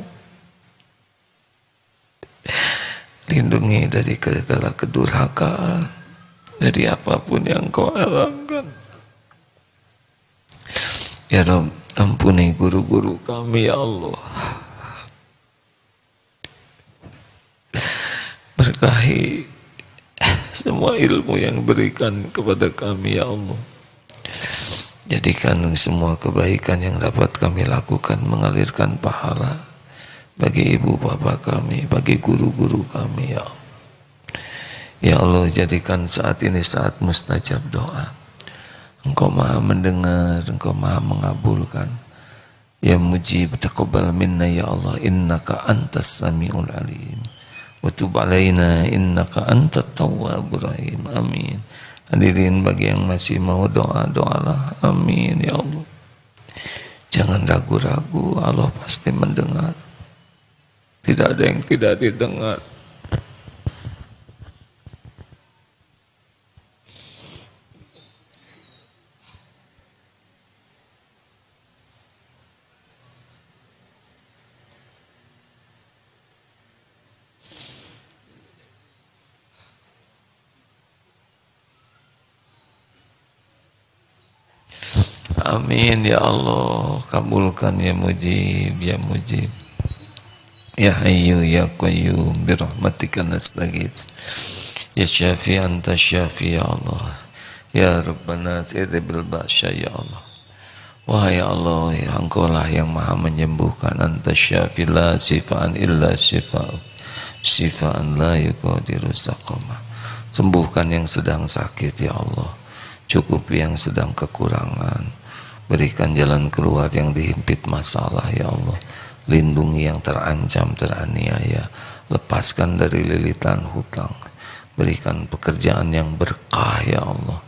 Lindungi dari segala kedurhakaan, dari apapun yang kau haramkan. Ya Rabb, ampuni guru-guru kami ya Allah. Berkahi semua ilmu yang berikan kepada kami ya Allah. Jadikan semua kebaikan yang dapat kami lakukan mengalirkan pahala bagi ibu bapak kami, bagi guru-guru kami ya Allah. Ya Allah, jadikan saat ini saat mustajab doa. Engkau maha mendengar, Engkau maha mengabulkan. Ya mujib taqabbal minna ya Allah, innaka antas sami'ul alim, wa tub alaina innaka antat tawwabur rahim. Amin. Hadirin, bagi yang masih mau doa, doalah. Amin ya Allah. Jangan ragu-ragu, Allah pasti mendengar. Tidak ada yang tidak didengar. Amin ya Allah, kabulkan ya mujib, ya mujib. Ya hayyu ya qayyum birahmatika nastaghits. Ya syafi anta syafi ya Allah. Ya Rabbana zidbil ba'sya ya Allah. Wahai Allah, ya Engkau lah yang maha menyembuhkan. Anta syafi la sifaan illa syifa'u, syifaan la yuqadiru saqama. Sembuhkan yang sedang sakit ya Allah, cukupi yang sedang kekurangan. Berikan jalan keluar yang dihimpit masalah ya Allah. Lindungi yang terancam, teraniaya. Lepaskan dari lilitan hutang. Berikan pekerjaan yang berkah ya Allah.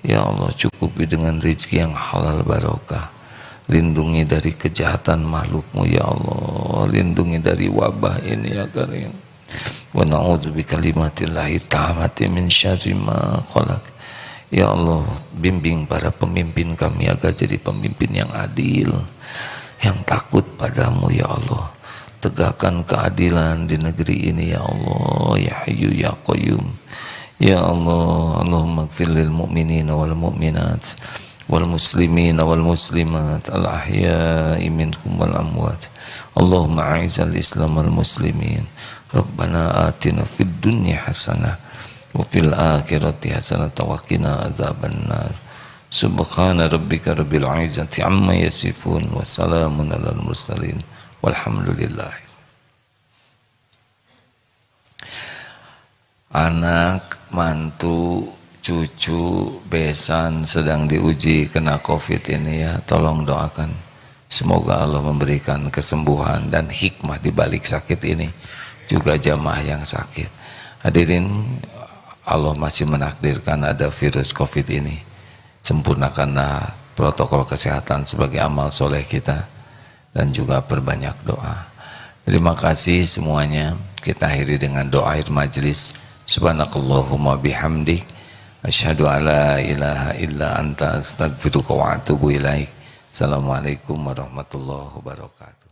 Ya Allah, cukupi dengan rezeki yang halal barokah. Lindungi dari kejahatan makhlukmu ya Allah. Lindungi dari wabah ini ya Karim. Wa na'udzu bikalimatillahi tammati min syarri ma khalaq. Ya Allah, bimbing para pemimpin kami agar jadi pemimpin yang adil, yang takut padamu ya Allah. tegakkan keadilan di negeri ini ya Allah, ya Hayyu ya Qayyum. Ya Allah, Allahumma ighfir lil mu'minina wal mu'minat wal muslimina wal muslimat al ahya'i minhum wal amwat. Allahumma a'izal islam wal muslimin. Rabbana atina fid dunya hasanah wa fil akhirati hasanah wa qina azabannar. Subhana rabbika rabbil izzati amma yasifun wa salamun alal mursalin walhamdulillah. Anak, mantu, cucu, besan sedang diuji kena COVID ini ya, tolong doakan. Semoga Allah memberikan kesembuhan dan hikmah di balik sakit ini. Juga jamaah yang sakit. Hadirin, Allah masih menakdirkan ada virus COVID ini. Sempurnakanlah protokol kesehatan sebagai amal soleh kita. Dan juga perbanyak doa. Terima kasih semuanya. Kita akhiri dengan doa akhir majlis. Subhanakallahumma bihamdik asyhadu alla ilaha illa anta astaghfiruka wa atubu ilaik. Assalamualaikum warahmatullahi wabarakatuh.